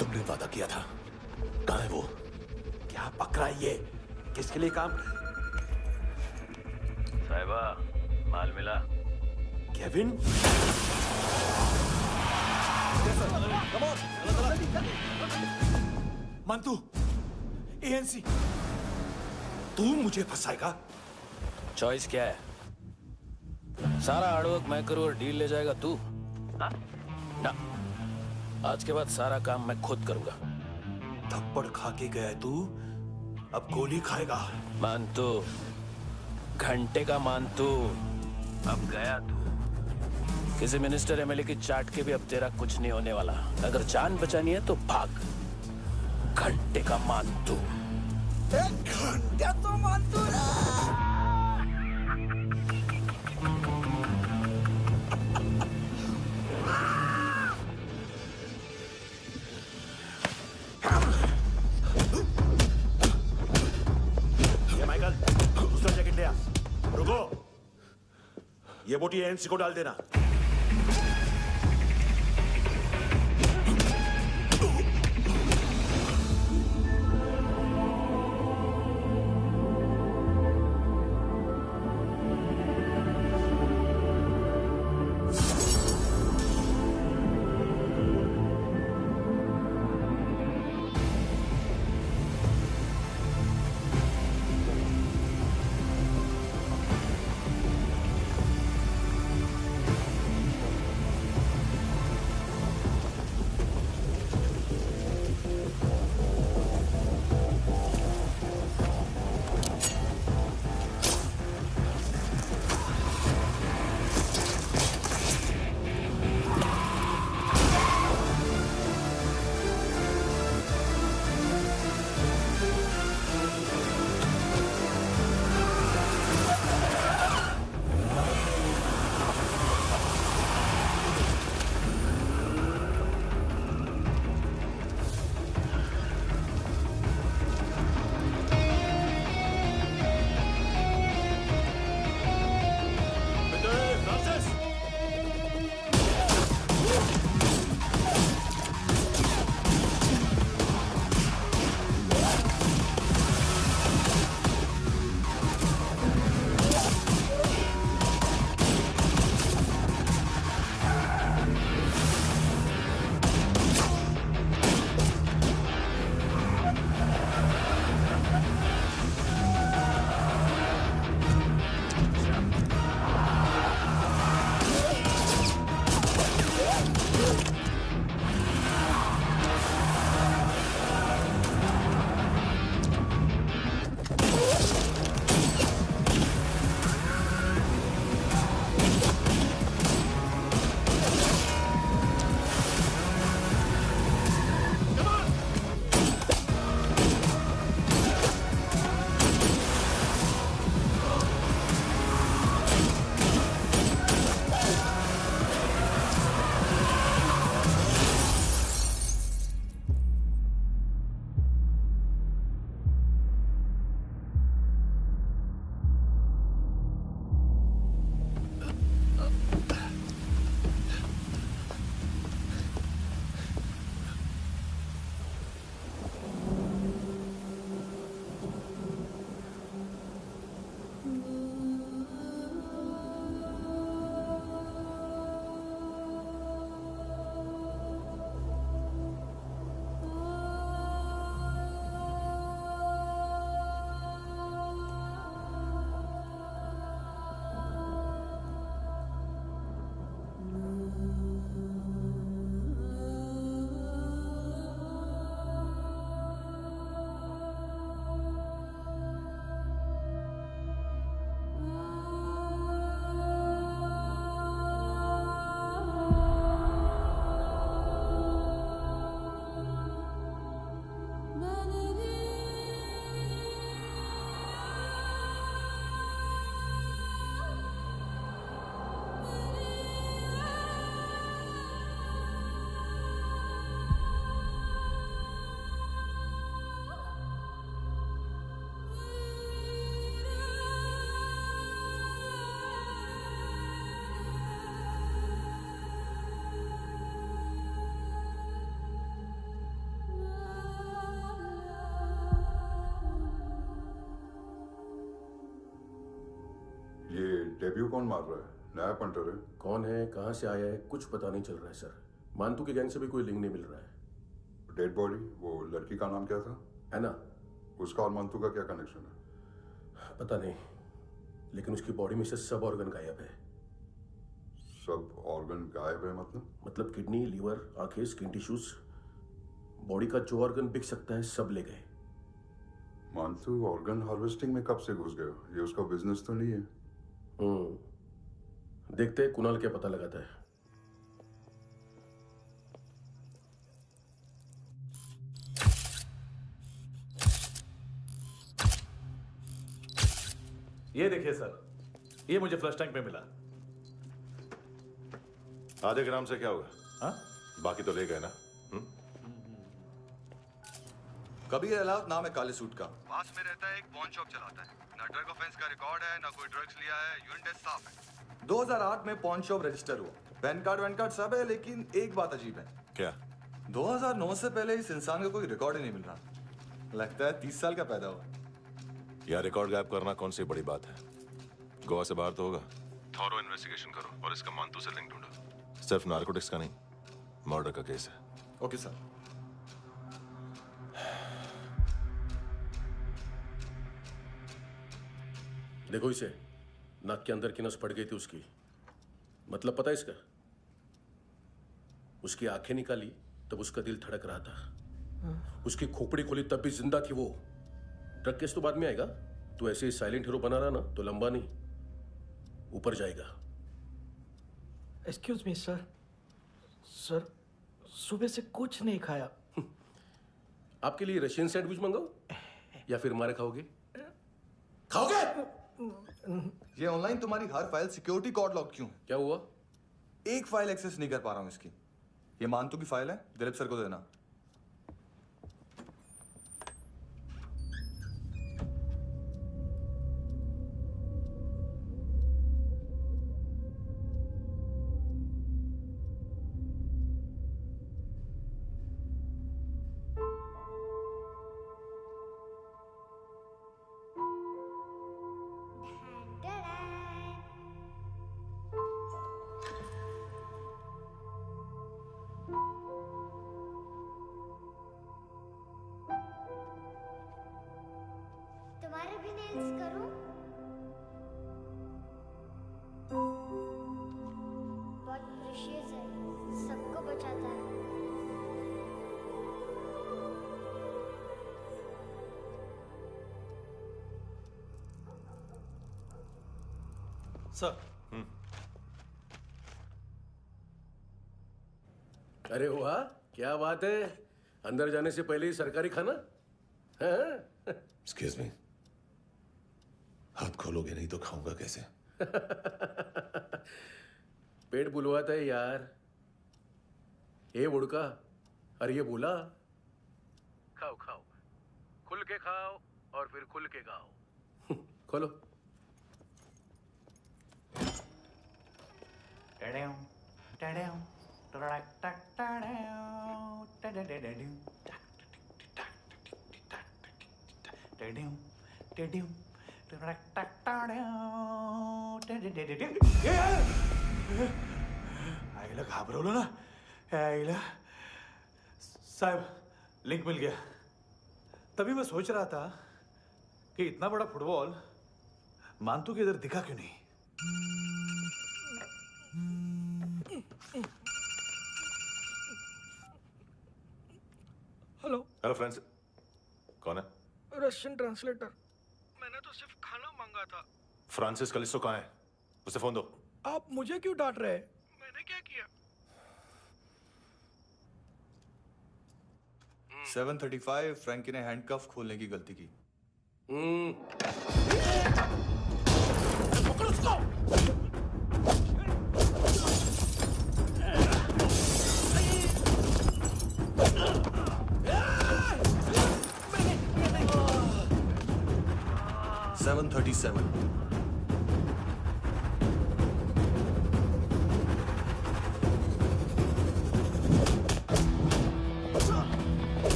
तुमने वादा किया था कहाँ है वो? क्या पकड़ा ये? किसके लिए काम? साहिबा, माल मिला? केविन? मंतू, एएनसी। तू मुझे फंसाएगा? चॉइस क्या है? सारा हार्डवर्क मैं करूं और डील ले जाएगा तू? ना, आज के बाद सारा काम मैं खुद करूंगा। थप्पड़ खा के गया तू, अब गोली खाएगा। मानतू, घंटे का मानतू, अब गया तू। किसी मिनिस्टर एमएलए की चाट के भी अब तेरा कुछ नहीं होने वाला। अगर जान बचानी है तो भाग। घंटे का मानतू। एक घंटे तो मानतू माइकल, दूसरा जैकेट ले आ। रुको, ये बोटी एएनसी को डाल देना। डेब्यू कौन मार रहा है? नया पंटर है। कौन है, कहाँ से आया है, कुछ पता नहीं चल रहा है सर। मानतू के गैंग से भी कोई लिंक नहीं मिल रहा है। डेड बॉडी, वो लड़की का नाम क्या था? है ना? उसका और मंतू का क्या कनेक्शन है? पता नहीं, लेकिन उसकी बॉडी में से सब ऑर्गन गायब है। सब ऑर्गन गायब है मतलब किडनी, लीवर, आंखें, स्किन टिश्यूज, बॉडी का जो ऑर्गन बिक सकता है सब ले गए। मंतू ऑर्गन हार्वेस्टिंग में कब से घुस गया? ये उसका बिजनेस तो नहीं है? देखते हैं कुणाल क्या पता लगाता है। ये देखिए सर, ये मुझे फ्लश टैंक में मिला। आधे ग्राम से क्या होगा? हाँ? बाकी तो ले गए ना? कबीर अलाउद नाम है काले सूट का। पास में रहता है, एक पॉन शॉप चलाता है। ना ड्रग ऑफेंस का रिकॉर्ड है, ना कोई ड्रग्स लिया है, यूरिन टेस्ट साफ है। 2008 में पॉन शॉप रजिस्टर हुआ, पैन कार्ड सब है, लेकिन एक बात अजीब है। क्या? 2009 से पहले इस इंसान का कोई रिकॉर्ड ही नहीं मिल रहा। लगता है 30 साल का पैदा हुआ। यह रिकॉर्ड गायब करना कौन सी बड़ी बात है? गोवा से बाहर तो होगा। थॉरो इन्वेस्टिगेशन करो और इसका मानतू से लिंक ढूंढो। सिर्फ नारकोटिक्स का नहीं, मर्डर का केस है। Okay sir. देखो इसे, नाक के अंदर की नस पड़ गई थी उसकी। मतलब पता है इसका? उसकी आंखें निकाली तब उसका दिल धड़क रहा था। उसकी खोपड़ी खोली तब भी जिंदा थी वो। ड्रग केस तो बाद में आएगा। तो ऐसे ही साइलेंट हीरो बना रहा ना तो लंबा नहीं, ऊपर जाएगा। एक्सक्यूज मी सर, सर सुबह से कुछ नहीं खाया। आपके लिए रशियन सैंडविच मंगाओ या फिर मारे खाओगे? खाओगे? ये ऑनलाइन तुम्हारी हर फाइल सिक्योरिटी कोड लॉक क्यों? क्या हुआ? एक फाइल एक्सेस नहीं कर पा रहा हूं इसकी। ये मानतू की फाइल है, दिलीप सर को देना। तुम्हारे भी नेल्स करूं? बहुत प्रेशियस है, सबको बचाता है। सर। अरे वाह, क्या बात है। अंदर जाने से पहले ही सरकारी खाना। एक्सक्यूज मी, हाथ खोलोगे नहीं तो खाऊंगा कैसे? पेट बुलवाता है यार। ए बुड़का, अरे ये बोला। खाओ खाओ, खुल के खाओ और फिर खुल के गाओ। खोलो। आईला घाबरवलं ना। आईला साहब, लिंक मिल गया। तभी मैं सोच रहा था कि इतना बड़ा फुटबॉल मानतू के इधर दिखा क्यों नहीं। हेलो। हेलो फ्रेंड्स, कौन है? Russian translator. मैंने तो सिर्फ खाना मांगा था। फ्रांसिस कलिस्टो कहाँ है? उसे फोन दो। आप मुझे क्यों डांट रहे हैं? मैंने क्या किया? 735 फ्रैंकी ने हैंडकफ खोलने की गलती की। पकड़ो उसको। 737 737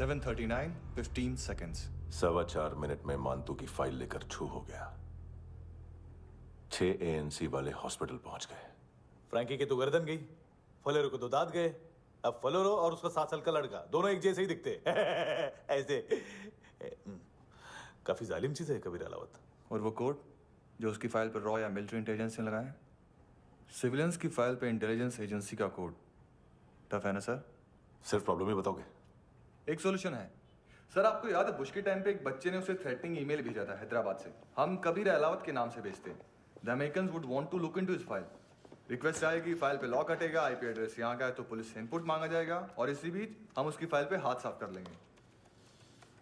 7:39, 15 seconds. 4.25 मिनट में मानतू की फाइल लेकर छू हो गया। 6 ANC वाले हॉस्पिटल पहुंच गए। फ्रैंकी की तो गर्दन गई, फलेरो को तो दांत गए। अब फलेरो और उसका 7 साल का लड़का दोनों एक जैसे ही दिखते ऐसे। काफी जालिम चीज है कबीर अलावत। और वो कोड जो उसकी फाइल पर रॉ या मिलिट्री इंटेलिजेंस ने लगाया, सिविलियंस की फाइल पे इंटेलिजेंस एजेंसी का कोड। टफ है ना सर? सिर्फ प्रॉब्लम ही बताओगे? एक सॉल्यूशन है सर। आपको याद है बुश के टाइम पे एक बच्चे ने उसे थ्रेटनिंग ईमेल भेजा था हैदराबाद से। हम कबीर अलावत के नाम से भेजते हैं। The Americans would want to look into his file. Request आएगी, फाइल पे लॉक हटेगा, आईपी एड्रेस यहाँ का है तो पुलिस से इनपुट मांगा जाएगा और इसी बीच हम उसकी फाइल पे हाथ साफ कर लेंगे।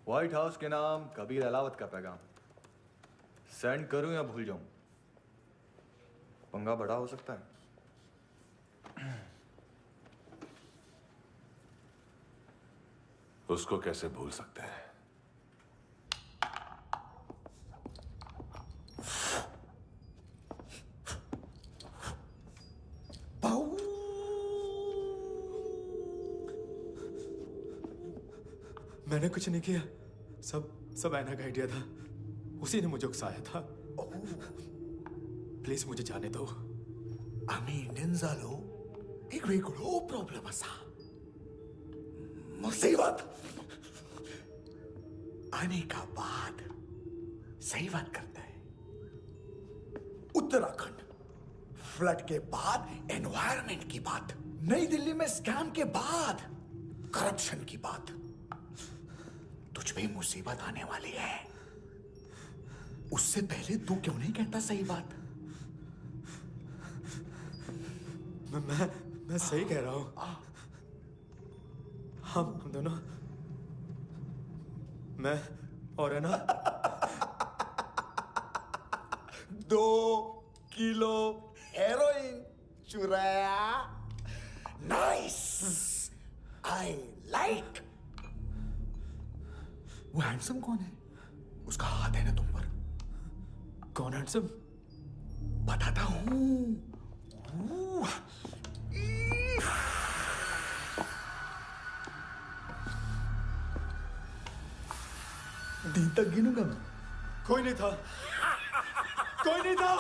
व्हाइट हाउस के नाम कबीर अलावत का पैगाम। सेंड करूं या भूल जाऊं? पंगा बड़ा हो सकता है। उसको कैसे भूल सकते हैं? मैंने कुछ नहीं किया, सब ऐना का आइडिया था। उसी ने मुझे उकसाया था। प्लीज मुझे जाने दो। आम्ही इंडियन्सालो एक वेगळो प्रॉब्लेम असा। मुसीबत आने का बाद सही बात करता है। उत्तराखंड फ्लड के बाद एनवायरनमेंट की बात, नई दिल्ली में स्कैम के बाद करप्शन की बात। तुझ पे मुसीबत आने वाली है, उससे पहले तू क्यों नहीं कहता सही बात? मैं सही कह रहा हूं। हम दोनों, मैं और है ना 2 किलो हेरोइन चुराया। Nice, I like. वो हैंडसम कौन है? उसका हाथ है ना तुम पर? कौन हैंडसम? बताता हूं। डी तक गिनूंगा मैं। कोई नहीं था, कोई नहीं था।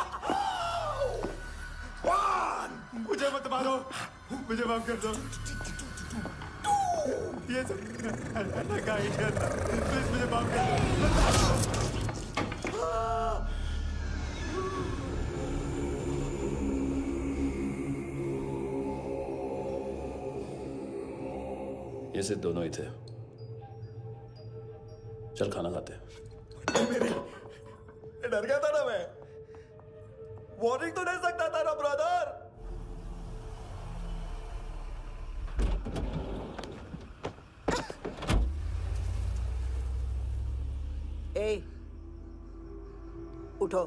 मुझे मत मारो, मुझे माफ कर दो। ये सब ऐना का आइडिया था। प्लीज मुझे माफ कर दो। ये सिर्फ दोनों ही थे। चल खाना खाते हैं। डर गया था ना मैं। वार्निंग तो दे सकता था ना ब्रदर। ए, उठो।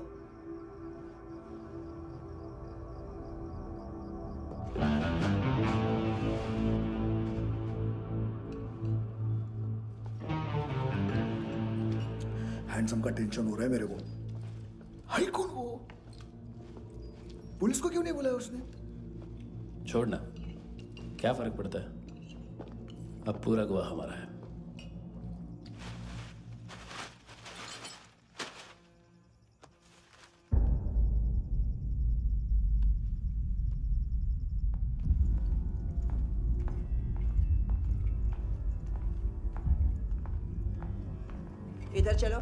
हैंडसम का टेंशन हो रहा है मेरे को। हाई कौन वो? पुलिस को क्यों नहीं बुलाया उसने? छोड़ना, क्या फर्क पड़ता है? अब पूरा गवाह हमारा है। इधर चलो।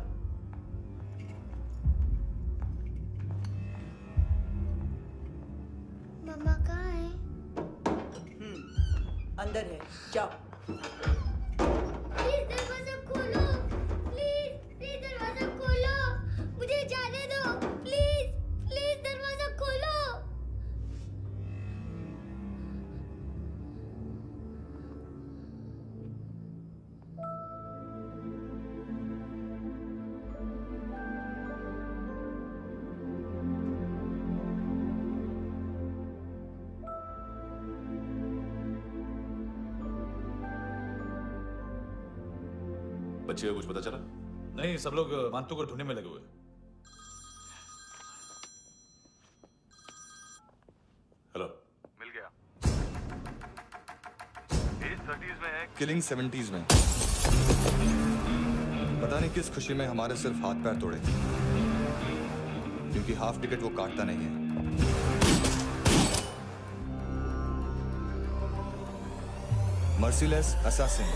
मम्मा कहाँ है? अंदर है, जाओ। प्लीज दरवाजा खोलो, प्लीज दरवाजा खोलो, मुझे जाने दो। प्लीज दरवाजा खोलो। बच्चे को कुछ पता चला? नहीं, सब लोग मानतू को ढूंढने में लगे हुए। हेलो, मिल गया। एज 30s में है, किलिंग 70s में। पता नहीं किस खुशी में हमारे सिर्फ हाथ पैर तोड़े, क्योंकि हाफ टिकट वो काटता नहीं है। Merciless assassin,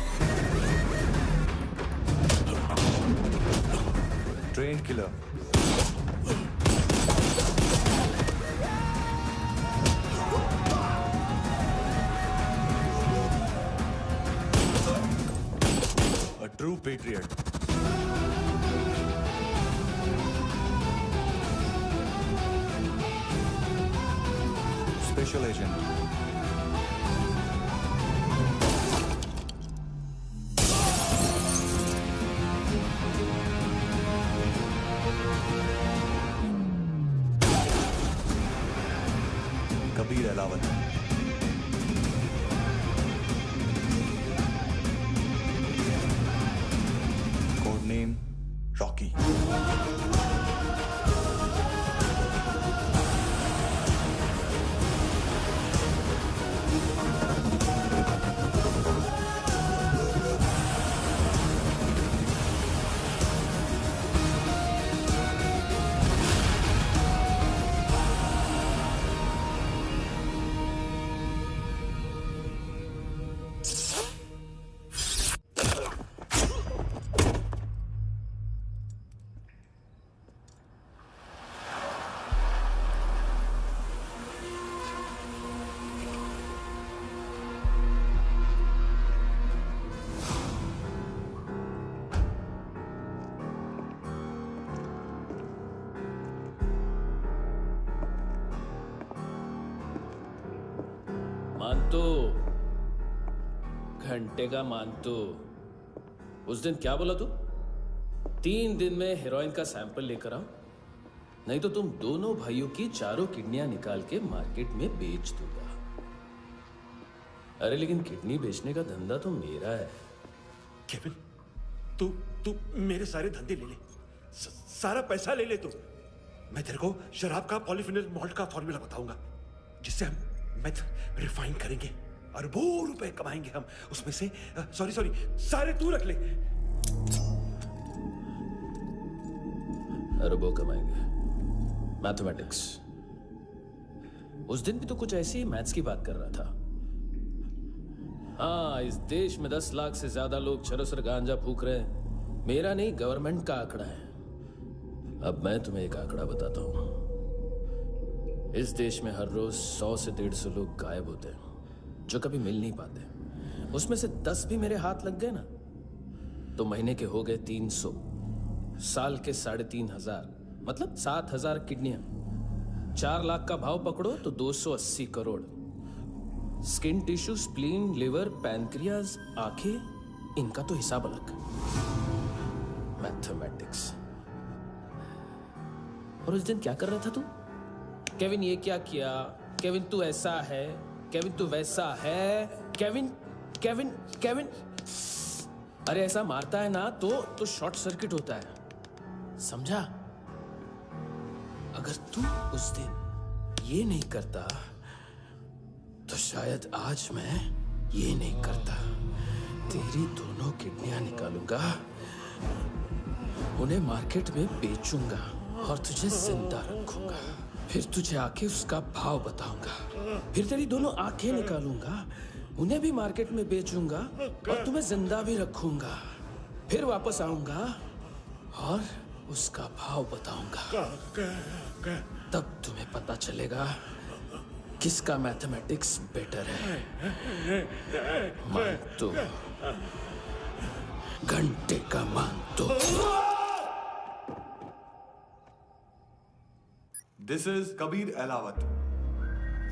train killer, a true patriot. Special agent. Kabir अलावत। Code name Rocky. मानतो, घंटे का मानतो। उस दिन क्या बोला तू? 3 दिन में हेरोइन का सैंपल लेकर आओ, नहीं तो तुम दोनों भाइयों की चारों किडनियां निकाल के मार्केट में बेच दूंगा। अरे लेकिन किडनी बेचने का धंधा तो मेरा है। केविन, तू मेरे सारे धंधे ले ले, सारा पैसा ले ले तू। मैं तेरे को शराब का पॉलीफिनल मॉल्ट का फॉर्मूला बताऊंगा, जिससे हम मेथ रिफाइन करेंगे, अरबों रुपए कमाएंगे हम उसमें से। सॉरी सारे तू रख ले। अरबों कमाएंगे, मैथमेटिक्स। उस दिन भी तो कुछ ऐसी मैथ्स की बात कर रहा था। हाँ, इस देश में 10 लाख से ज्यादा लोग चरस और गांजा फूक रहे हैं। मेरा नहीं, गवर्नमेंट का आंकड़ा है। अब मैं तुम्हें एक आंकड़ा बताता हूं। इस देश में हर रोज 100 से 150 लोग गायब होते हैं, जो कभी मिल नहीं पाते। उसमें से 10 भी मेरे हाथ लग गए ना, तो महीने के हो गए 300, साल के 3500, मतलब 7000 किडनियां। 4 लाख का भाव पकड़ो तो 280 crore. Skin tissue, spleen, liver, pancreas, आंखें, इनका तो हिसाब अलग। मैथमेटिक्स। और उस दिन क्या कर रहा था तू? केविन ये क्या किया, केविन तू ऐसा है, केविन तू वैसा है, केविन केविन केविन। अरे ऐसा मारता है ना तो शॉर्ट सर्किट होता है, समझा? अगर तू उस दिन ये नहीं करता तो शायद आज मैं ये नहीं करता। तेरी दोनों किडनियां निकालूंगा, उन्हें मार्केट में बेचूंगा और तुझे जिंदा रखूंगा। फिर तुझे आके उसका भाव बताऊंगा। फिर तेरी दोनों आंखें निकालूंगा, उन्हें भी मार्केट में बेचूंगा और तुम्हें जिंदा भी रखूंगा। फिर वापस आऊंगा और उसका भाव बताऊंगा। तब तुम्हें पता चलेगा किसका मैथमेटिक्स बेटर है। मानतो, घंटे का मानतो। This is Kabir Ahlawat.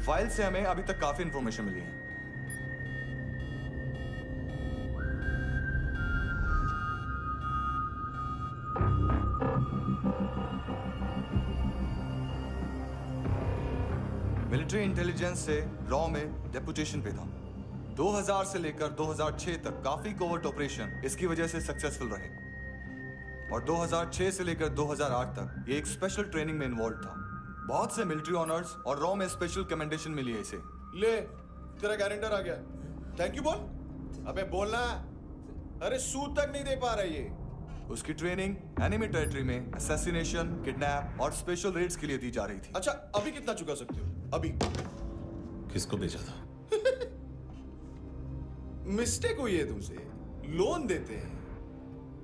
File से हमें अभी तक काफी इंफॉर्मेशन मिली है। मिलिट्री इंटेलिजेंस से रॉ में डेपुटेशन पे था। 2000 से लेकर 2006 तक काफी कोवर्ट ऑपरेशन इसकी वजह से सक्सेसफुल रहे, और 2006 से लेकर 2008 तक ये एक स्पेशल ट्रेनिंग में इन्वॉल्व था। बहुत से मिलिट्री ऑनर्स और रॉ में स्पेशल कमेंडेशन मिली है इसे। ले, तेरा गारंटर आ गया। थैंक यू बोल। अबे बोलना। अरे सूद तक नहीं दे पा रहा ये। उसकी ट्रेनिंग एनिमी टेरिटरी में असैसिनेशन, किडनैप और स्पेशल रेड्स के लिए दी जा रही थी। अच्छा, अभी कितना चुका सकते हो? अभी किसको भेजा था? मिस्टेक हुई है तुमसे। लोन देते हैं,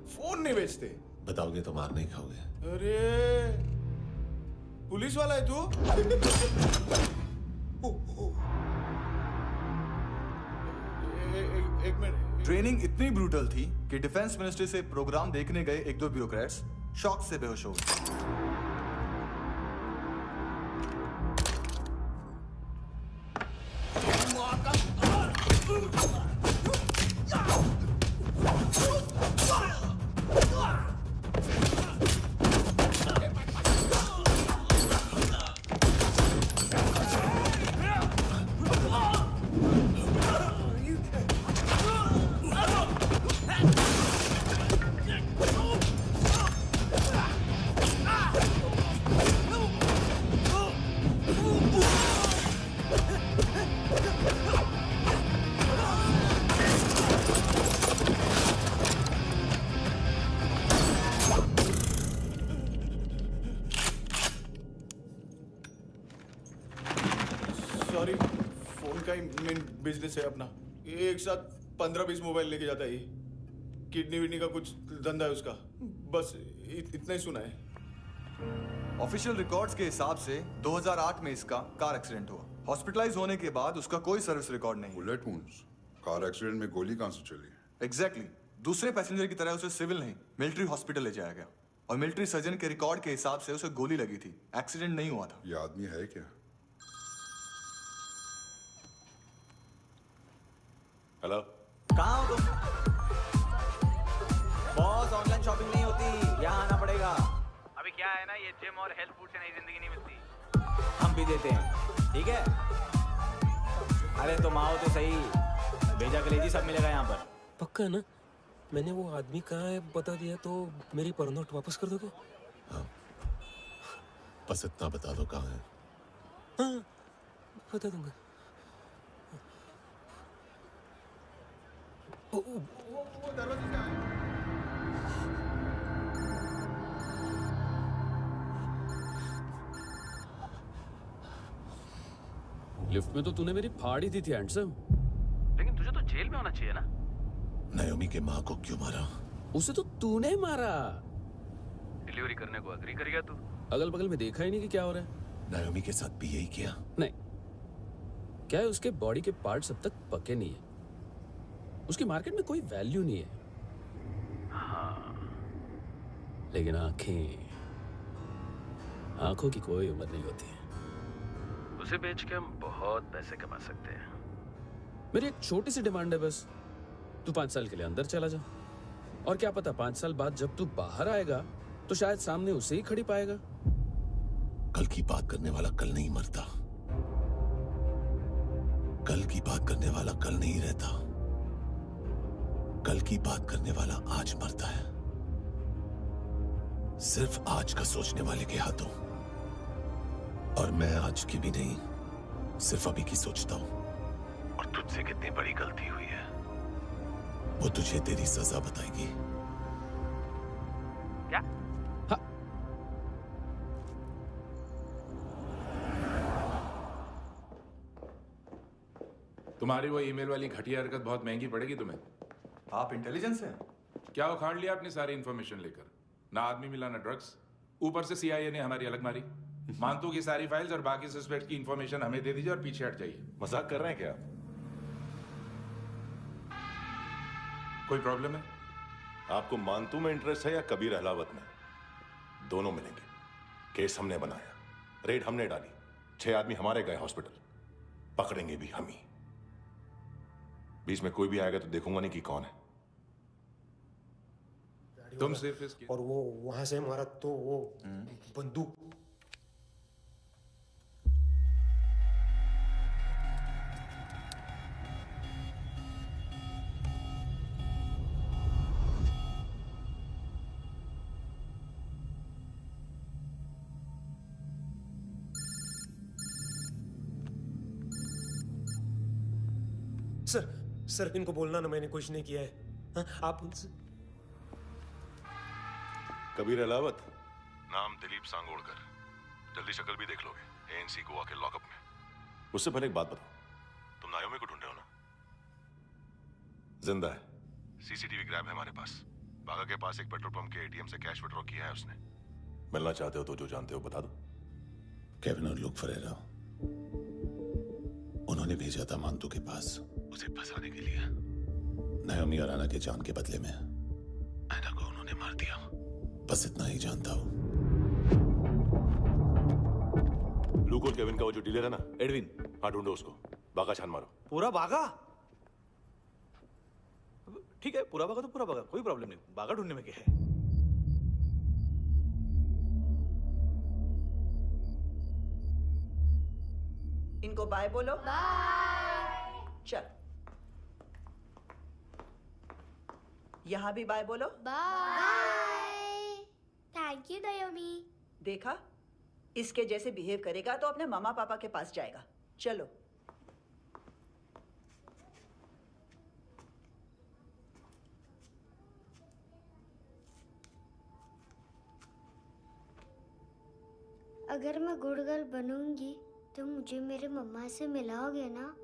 फोन नहीं बेचते। बताओगे तो मार नहीं खाओगे। अरे पुलिस वाला है तू? एक मिनट। ट्रेनिंग इतनी ब्रूटल थी कि डिफेंस मिनिस्ट्री से प्रोग्राम देखने गए एक दो ब्यूरोक्रेट्स शॉक से बेहोश हो गए। सॉरी, फोन का ही मेन बिजनेस है अपना। एक साथ 15-20 मोबाइल लेके जाता है ये। किडनी विडनी का कुछ धंधा है उसका। बस इतना ही सुना है। ऑफिशियल रिकॉर्ड्स के हिसाब से 2008 में इसका कार एक्सीडेंट हुआ। हॉस्पिटलाइज होने के बाद उसका कोई सर्विस रिकॉर्ड नहीं। Bullet wounds? कार एक्सीडेंट में गोली कहां से चली? एग्जैक्टली। दूसरे पैसेंजर की तरह उसे सिविल नहीं, मिलिट्री हॉस्पिटल ले जाया गया और मिलिट्री सर्जन के रिकॉर्ड के हिसाब से उसे गोली लगी थी। एक्सीडेंट नहीं हुआ था। ये आदमी है क्या? हेलो, कहाँ हो तुम? बॉस, ऑनलाइन शॉपिंग नहीं होती, यहाँ आना पड़ेगा। अभी क्या है ना, ये जिम और हेल्थ फूड से नई जिंदगी नहीं मिलती। हम भी देते हैं, ठीक है? अरे तुम आओ तो सही, भेजा कलेजी सब मिलेगा यहाँ पर। पक्का ना? मैंने वो आदमी कहाँ है बता दिया तो मेरी परनोट वापस कर दोगे? हाँ, बस इतना बता दो कहाँ है। हाँ, बता दूंगा। लिफ्ट में तो तूने मेरी फाड़ ही दी थी हैंडसम। लेकिन तुझे तो जेल में होना चाहिए ना। नायोमी के माँ को क्यों मारा? उसे तो तूने मारा। डिलीवरी करने को अग्री कर गया तू। अगल बगल में देखा ही नहीं कि क्या हो रहा है। नायोमी के साथ भी यही किया? नहीं, क्या है उसके बॉडी के पार्ट्स अब तक पके नहीं है। उसकी मार्केट में कोई वैल्यू नहीं है। हाँ, लेकिन आंखों की कोई उम्र नहीं होती है। उसे बेच के हम बहुत पैसे कमा सकते हैं। मेरी एक छोटी सी डिमांड है बस। तू 5 साल के लिए अंदर चला जा, और क्या पता 5 साल बाद जब तू बाहर आएगा तो शायद सामने उसे ही खड़ी पाएगा। कल की बात करने वाला कल नहीं मरता। कल की बात करने वाला कल नहीं रहता। कल की बात करने वाला आज मरता है। सिर्फ आज का सोचने वाले के हाथों। और मैं आज की भी नहीं, सिर्फ अभी की सोचता हूं। और तुझसे कितनी बड़ी गलती हुई है वो तुझे तेरी सजा बताएगी। क्या? हाँ। तुम्हारी वो ईमेल वाली घटिया हरकत बहुत महंगी पड़ेगी तुम्हें। आप इंटेलिजेंस हैं? क्या उखाड़ लिया अपनी सारी इंफॉर्मेशन लेकर? ना आदमी मिला ना ड्रग्स, ऊपर से सीआईए ने हमारी अलग मारी। मानतू की सारी फाइल्स और बाकी सस्पेक्ट की इंफॉर्मेशन हमें दे दीजिए और पीछे हट जाइए। मजाक कर रहे हैं क्या? कोई प्रॉब्लम है? आपको मानतू में इंटरेस्ट है या कबीर अहलावत में? दोनों मिलेंगे। केस हमने बनाया, रेड हमने डाली, 6 आदमी हमारे गए हॉस्पिटल, पकड़ेंगे भी हम ही। बीच में कोई भी आएगा तो देखूंगा नहीं कि कौन है। तुम सिर्फ इसकी और वो वहां से मारा तो वो बंदूक। सर इनको बोलना ना मैंने कुछ नहीं किया है। आप उनसे कबीर अलावत, नाम दिलीप सांगोड़कर। जल्दी शक्ल भी देख लोगे एएनसी गोवा के लॉकअप में। मुझसे पहले एक बात बताओ, तुम नायोमी को ढूंढ रहे हो ना? जिंदा है, सीसीटीवी ग्रैब है हमारे पास। बागा के पास एक पेट्रोल पंप के एटीएम से कैश विड्रॉ किया है उसने। मिलना चाहते हो तो जो जानते हो बता दो। केविन और लुक फरेरा, उन्होंने भेजा था मांतू के पास उसे फंसाने के लिए। नायोमी और आना के जान के बदले में एना को उन्होंने मार दिया। बस इतना ही जानता हूं। लुक और केविन का वो जो डीलर है ना, एडविन, हाँ ढूंढो उसको। बागा छान मारो। पूरा बागा? ठीक है, पूरा बागा तो पूरा बागा, कोई प्रॉब्लम नहीं। बागा ढूंढने में क्या है? इनको बाय बोलो। बाय। चल, यहाँ भी बाय बोलो। बाय। Thank you नायोमी। देखा, इसके जैसे बिहेव करेगा तो अपने मामा पापा के पास जाएगा। चलो। अगर मैं गुड गर्ल बनूंगी तो मुझे मेरे मम्मा से मिलाओगे ना?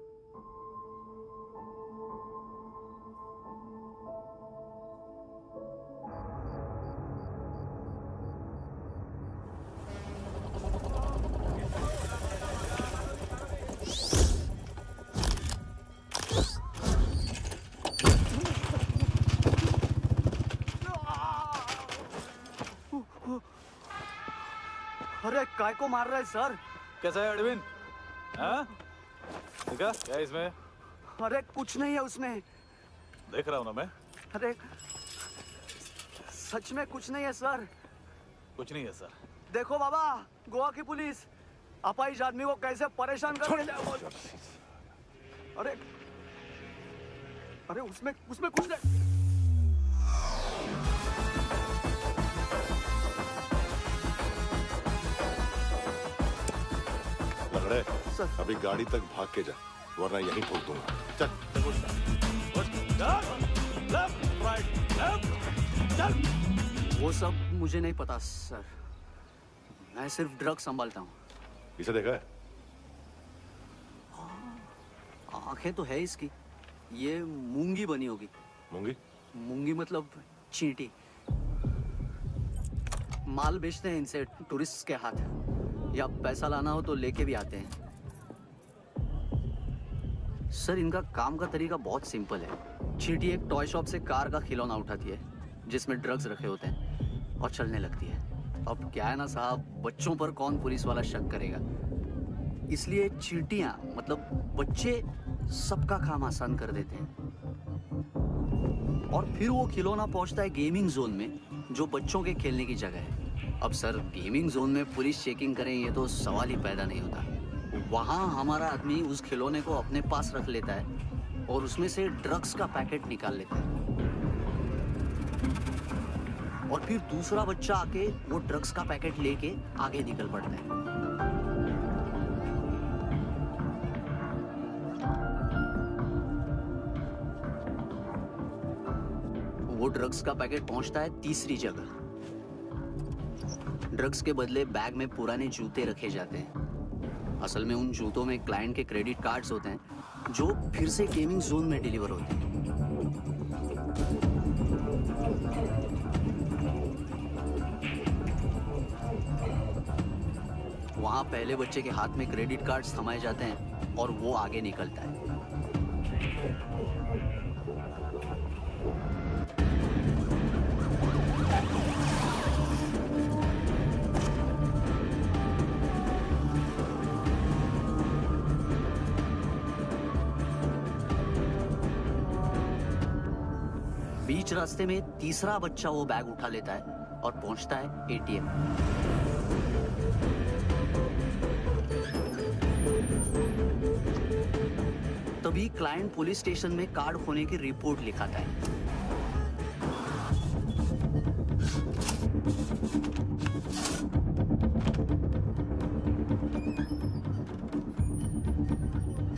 अरे काय को मार रहा है सर? कैसा है अरविंद? हाँ? देखा क्या है इसमें? अरे कुछ नहीं है उसमें। देख रहा हूँ ना मैं। अरे सच में कुछ नहीं है सर। कुछ नहीं है सर। देखो बाबा, गोवा की पुलिस अपाहिज आदमी को कैसे परेशान कर रही है। अरे अरे उसमें कुछ नहीं। लंगड़े, अभी गाड़ी तक भाग के जा, वरना यहीं ठोक दूंगा। चल। वो सब मुझे नहीं पता सर, मैं सिर्फ ड्रग संभालता हूँ। इसे देखा है? आंखें तो है इसकी, ये मूंगी बनी होगी। मूंगी? मूंगी मतलब चींटी। माल बेचते हैं इनसे टूरिस्ट के हाथ, या पैसा लाना हो तो लेके भी आते हैं। सर इनका काम का तरीका बहुत सिंपल है। चींटी एक टॉय शॉप से कार का खिलौना उठाती है जिसमें ड्रग्स रखे होते हैं और चलने लगती है। अब क्या है ना साहब, बच्चों पर कौन पुलिस वाला शक करेगा, इसलिए चींटियां मतलब बच्चे सबका काम आसान कर देते हैं। और फिर वो खिलौना पहुंचता है गेमिंग जोन में, जो बच्चों के खेलने की जगह है। अब सर गेमिंग जोन में पुलिस चेकिंग करें ये तो सवाल ही पैदा नहीं होता। वहाँ हमारा आदमी उस खिलौने को अपने पास रख लेता है और उसमें से ड्रग्स का पैकेट निकाल लेता है, और फिर दूसरा बच्चा आके वो ड्रग्स का पैकेट लेके आगे निकल पड़ता है। वो ड्रग्स का पैकेट पहुंचता है तीसरी जगह। ड्रग्स के बदले बैग में पुराने जूते रखे जाते हैं। असल में उन जूतों में क्लाइंट के क्रेडिट कार्ड्स होते हैं जो फिर से गेमिंग जोन में डिलीवर होते हैं। वहां पहले बच्चे के हाथ में क्रेडिट कार्ड्स थमाए जाते हैं और वो आगे निकलता है। बीच रास्ते में तीसरा बच्चा वो बैग उठा लेता है और पहुंचता है एटीएम। तभी क्लाइंट पुलिस स्टेशन में कार्ड खोने की रिपोर्ट लिखाता है।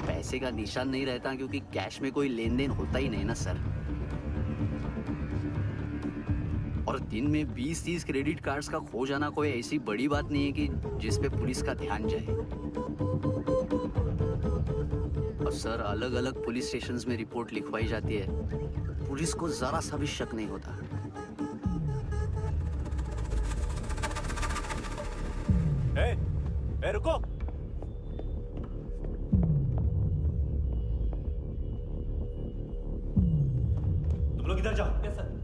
पैसे का निशान नहीं रहता क्योंकि कैश में कोई लेन देन होता ही नहीं ना सर। और दिन में 20-30 क्रेडिट कार्ड्स का खो जाना कोई ऐसी बड़ी बात नहीं है कि जिस पे पुलिस का ध्यान जाए। और सर, अलग अलग पुलिस स्टेशंस में रिपोर्ट लिखवाई जाती है, पुलिस को जरा सा भी शक नहीं होता। ए, रुको। तुम लोग इधर जाओ। Yes sir.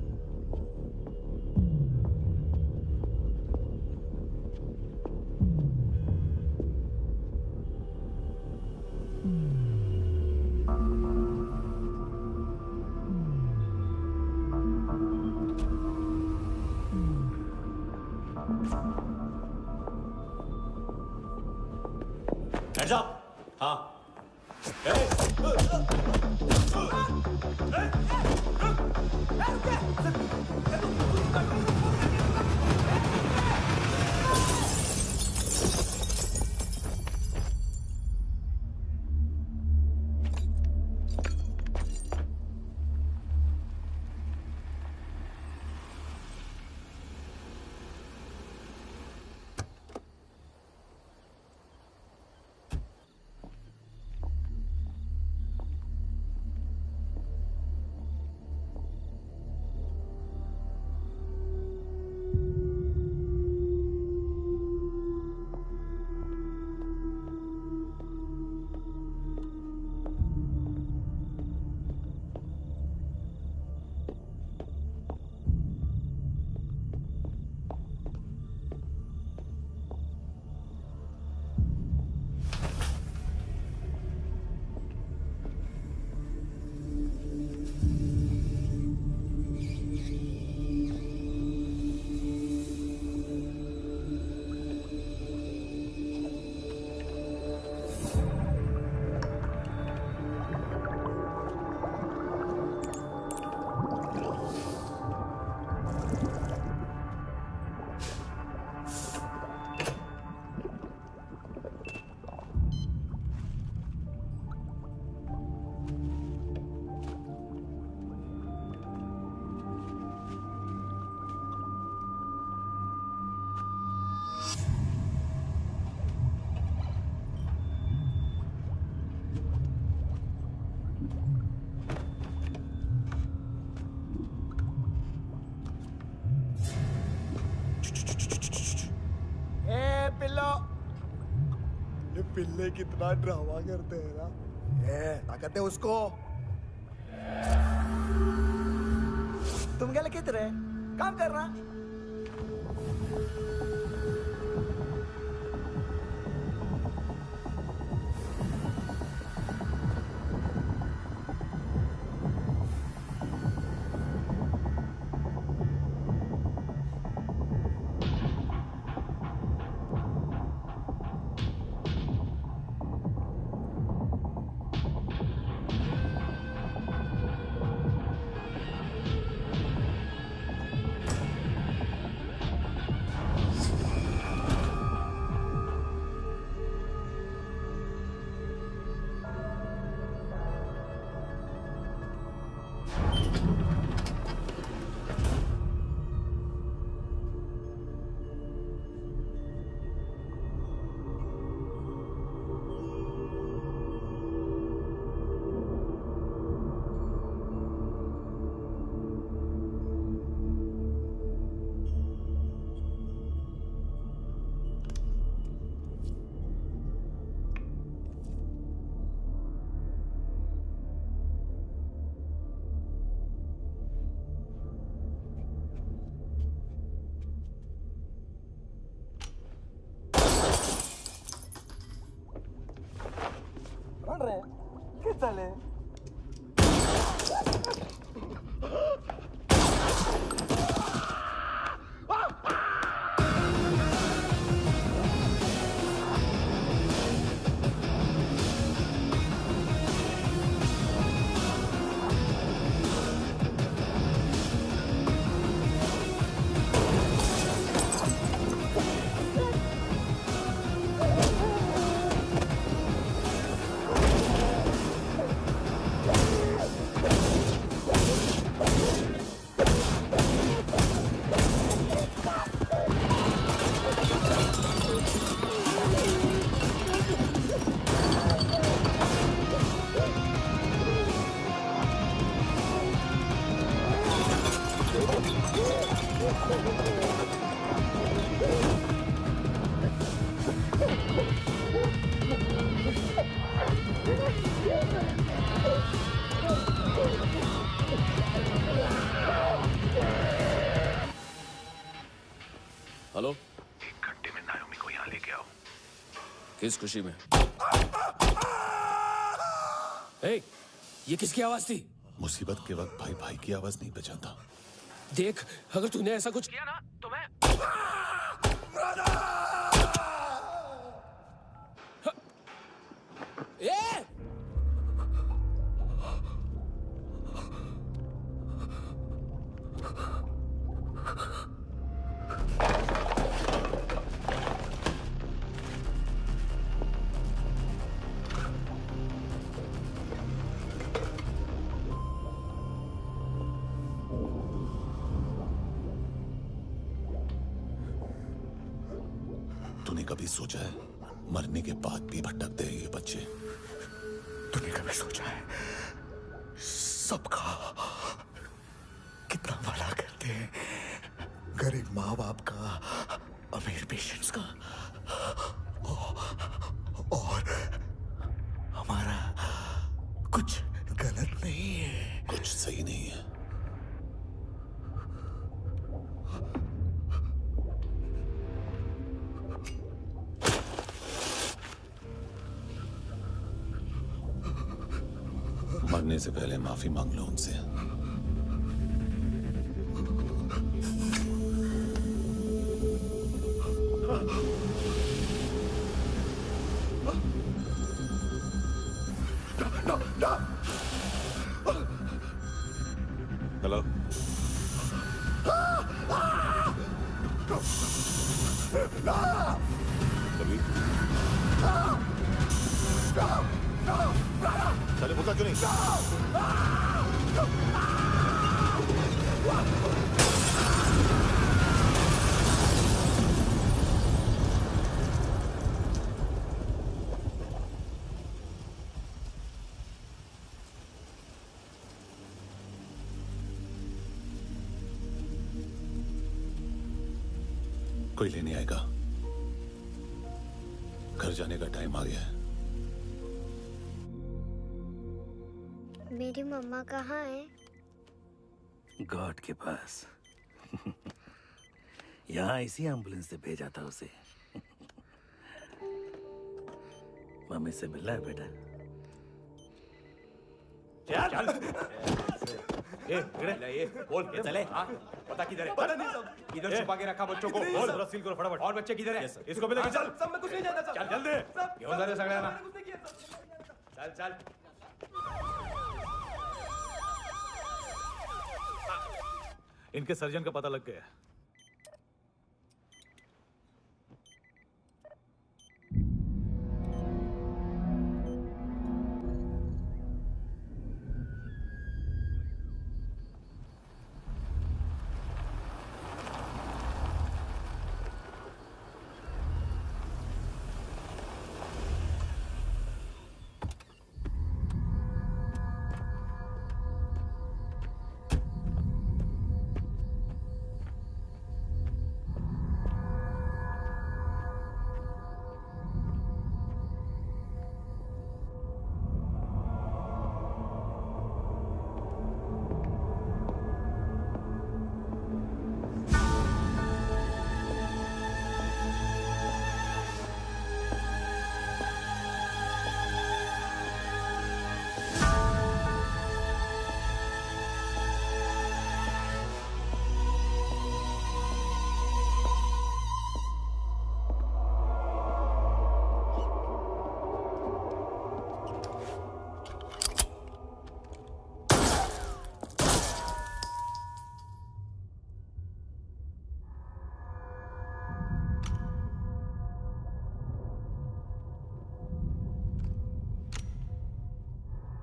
Hands up! हाँ। पिल्ले कितना ड्रामा करते हैं ना। ताकत है उसको। तुम क्या लिखित रहे? काम कर रहा। हेलो, 1 घंटे में नायोमी को यहाँ लेके आओ। किस खुशी में? ए, ये किसकी आवाज थी? मुसीबत के वक्त भाई भाई की आवाज नहीं पहचानता। देख, अगर तूने ऐसा कुछ किया ना तो मैं ए! तूने कभी सोचा है मरने के बाद भी भटकते हैं ये बच्चे? तूने कभी सोचा है सबका कितना भला करते हैं? गरीब माँ बाप का, अमीर पेशेंट्स का, और हमारा कुछ गलत नहीं है, कुछ सही नहीं है। मरने से पहले माफी मांग लो उनसे। हेलो, कभी चले बोलता क्यों नहीं? कोई लेने आएगा। घर जाने का टाइम आ गया है। मेरी मम्मा कहाँ है? गॉड के पास। यहाँ इसी एम्बुलेंस से भेजा था उसे। मम्मी से मिलना है बेटा। चल ये बोल के चले। पता किधर है? पता नहीं सब इधर छुपा के रखा बच्चों को। बोल, जरा सील करो फटाफट। और बच्चे किधर है? इसको भी लेके चल। सब में कुछ नहीं जानता। चल जल्दी। घेऊन जा रे सगळ्यांना। चल चल। इनके सर्जन का पता लग गया।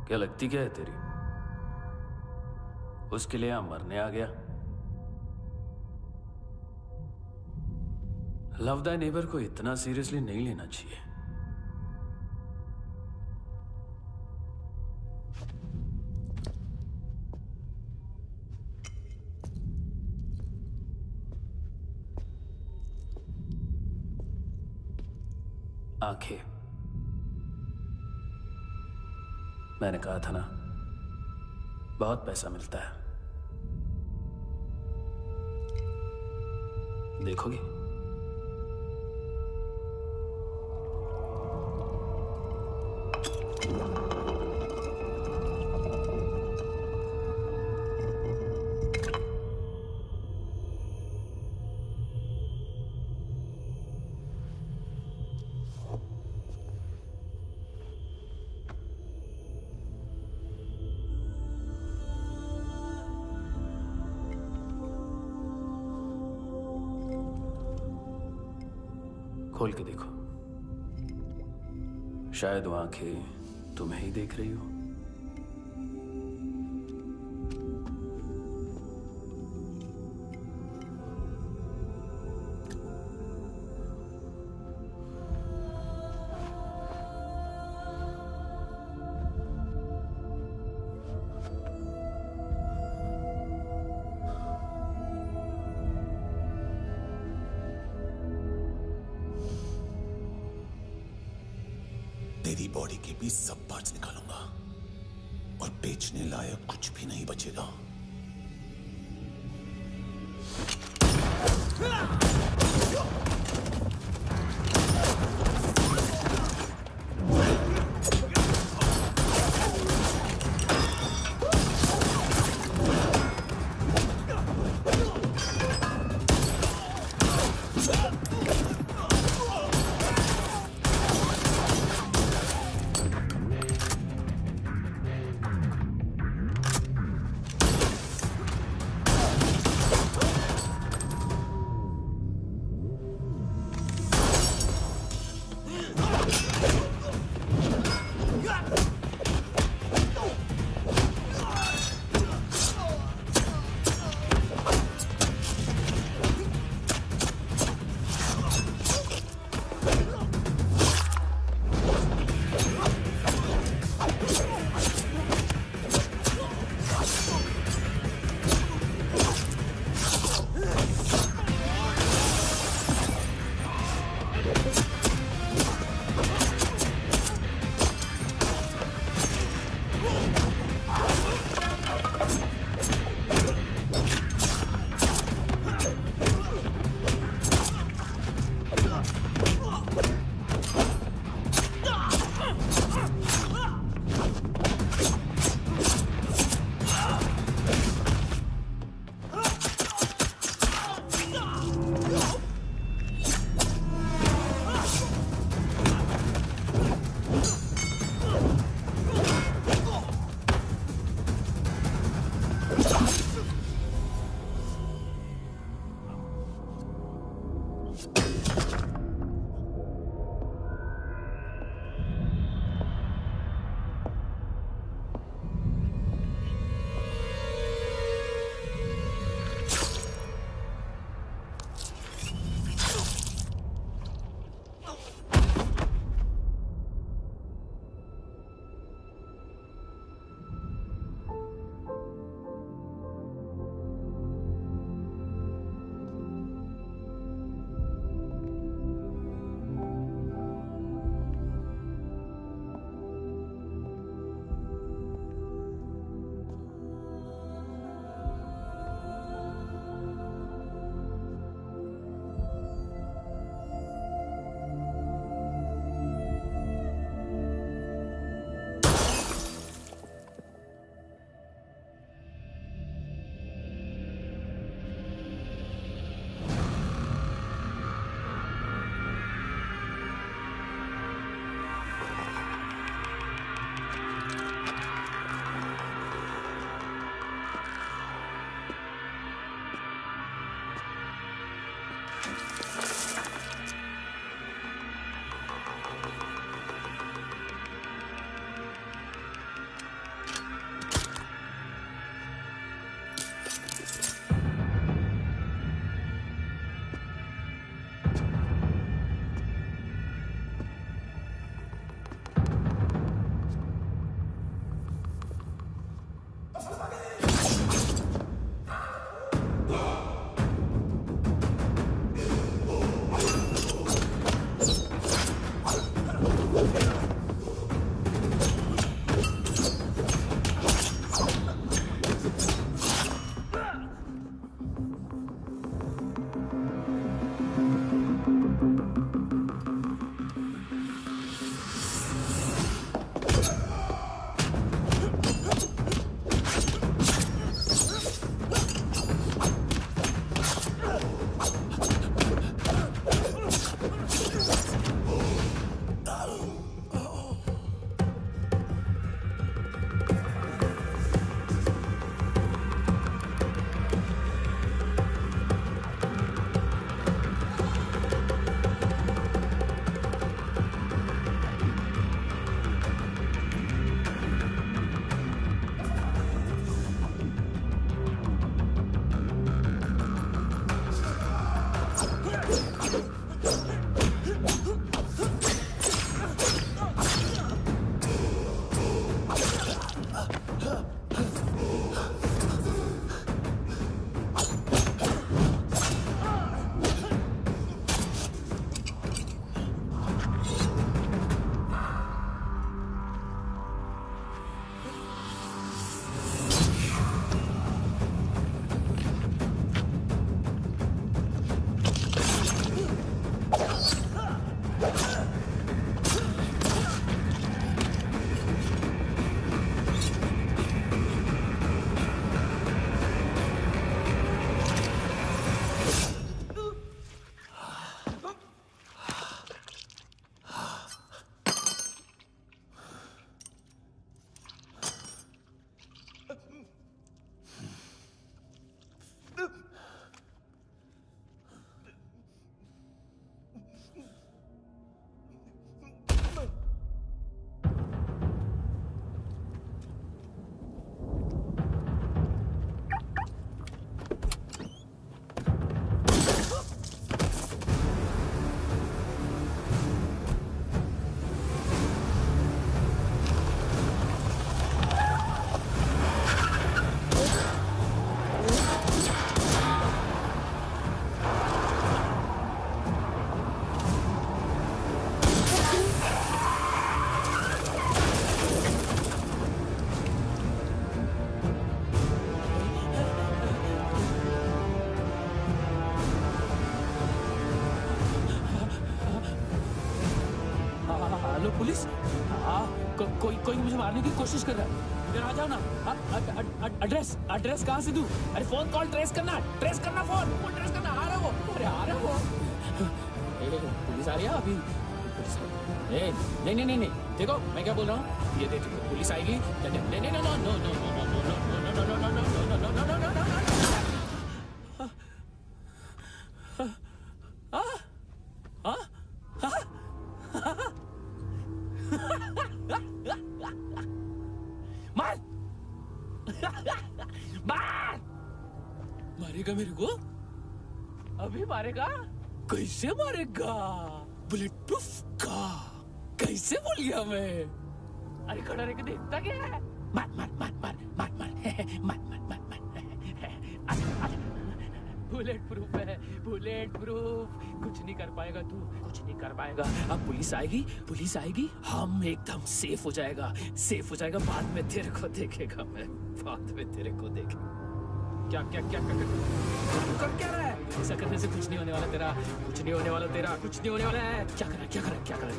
क्या लगती क्या है तेरी? उसके लिए यहां मरने आ गया? लव द नेबर को इतना सीरियसली नहीं लेना चाहिए। आंखें। मैंने कहा था ना, बहुत पैसा मिलता है। देखोगे? खोल के देखो, शायद वो आंखें तुम्हें ही देख रही हो। तेरी बॉडी के भी सब पार्ट्स निकालूंगा और बेचने लायक कुछ भी नहीं बचेगा। Hello police. कोई मुझे मारने की कोशिश कर रहा है। इधर आ जाओ ना। एड्रेस कहाँ से दूं? अरे फोन कॉल ट्रेस करना फोन ट्रेस करना। आ रहा वो, अरे आ रहा वो। पुलिस आ रही है अभी। नहीं, देखो मैं क्या बोल रहा हूँ। ये देखो पुलिस आएगी। मारेगा मेरे को? अभी मारेगा? कैसे मारेगा? बुलेट प्रूफ का कैसे बोल गया मैं? अरे खड़ा रह के देखता क्या है? मार बुलेट प्रूफ है, बुलेट प्रूफ। कुछ नहीं कर पाएगा तू, कुछ नहीं कर पाएगा। अब पुलिस आएगी, हम एकदम सेफ हो जाएगा। बाद में तेरे को देखेगा मैं, क्या कर क्या रहा है? ऐसा करने से कुछ नहीं होने वाला तेरा, कुछ नहीं होने वाला है। क्या कर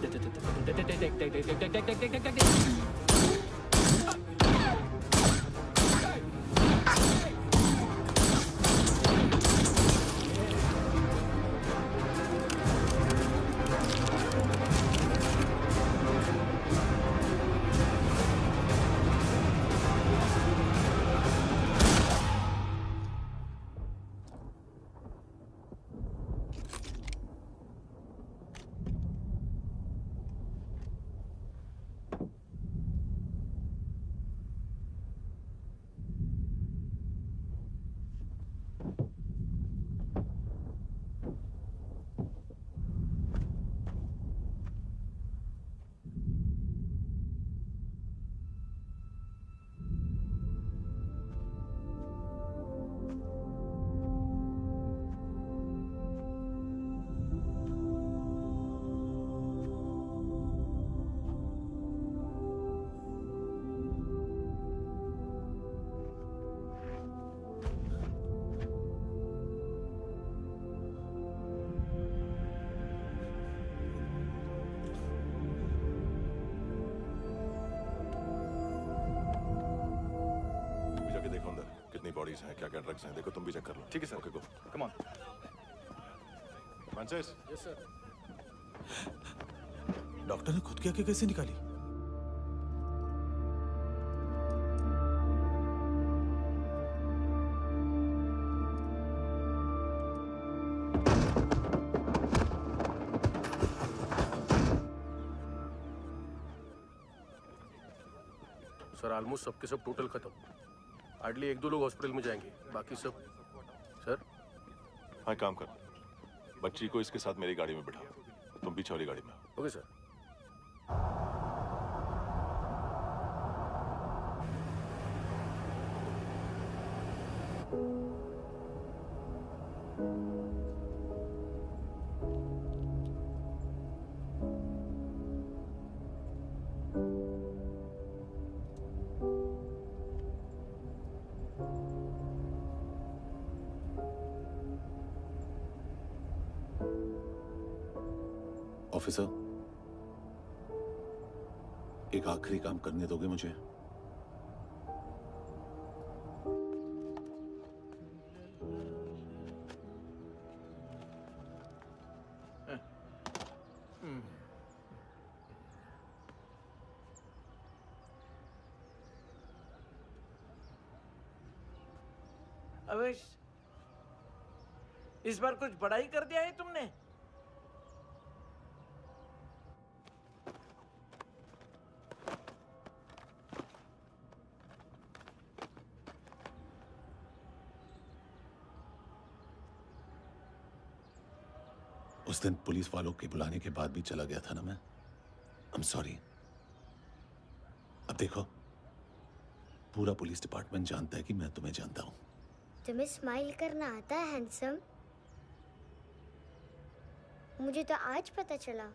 बॉडीज हैं, क्या क्या ड्रग्स हैं, देखो तुम भी चेक कर लो। ठीक है sir. Okay go, come on. Francis. Yes sir. Doctor ने खुद की आंखें कैसे निकाली? सर ऑलमोस्ट सबके सब टोटल खत्म। हार्डली 1-2 लोग हॉस्पिटल में जाएंगे, बाकी सब। सर हाँ काम कर, बच्ची को इसके साथ मेरी गाड़ी में बिठा, तुम पीछे वाली गाड़ी में। Okay sir. ऑफिसर, एक आखिरी काम करने दोगे मुझे? अवेश, इस बार कुछ बड़ा ही कर दिया है तुमने। उस दिन पुलिस वालों के बुलाने के बाद भी चला गया था ना मैं। I'm sorry। अब देखो, पूरा पुलिस डिपार्टमेंट जानता है कि मैं तुम्हें जानता हूं। तुम्हें स्माइल करना आता है हैंडसम? मुझे तो आज पता चला।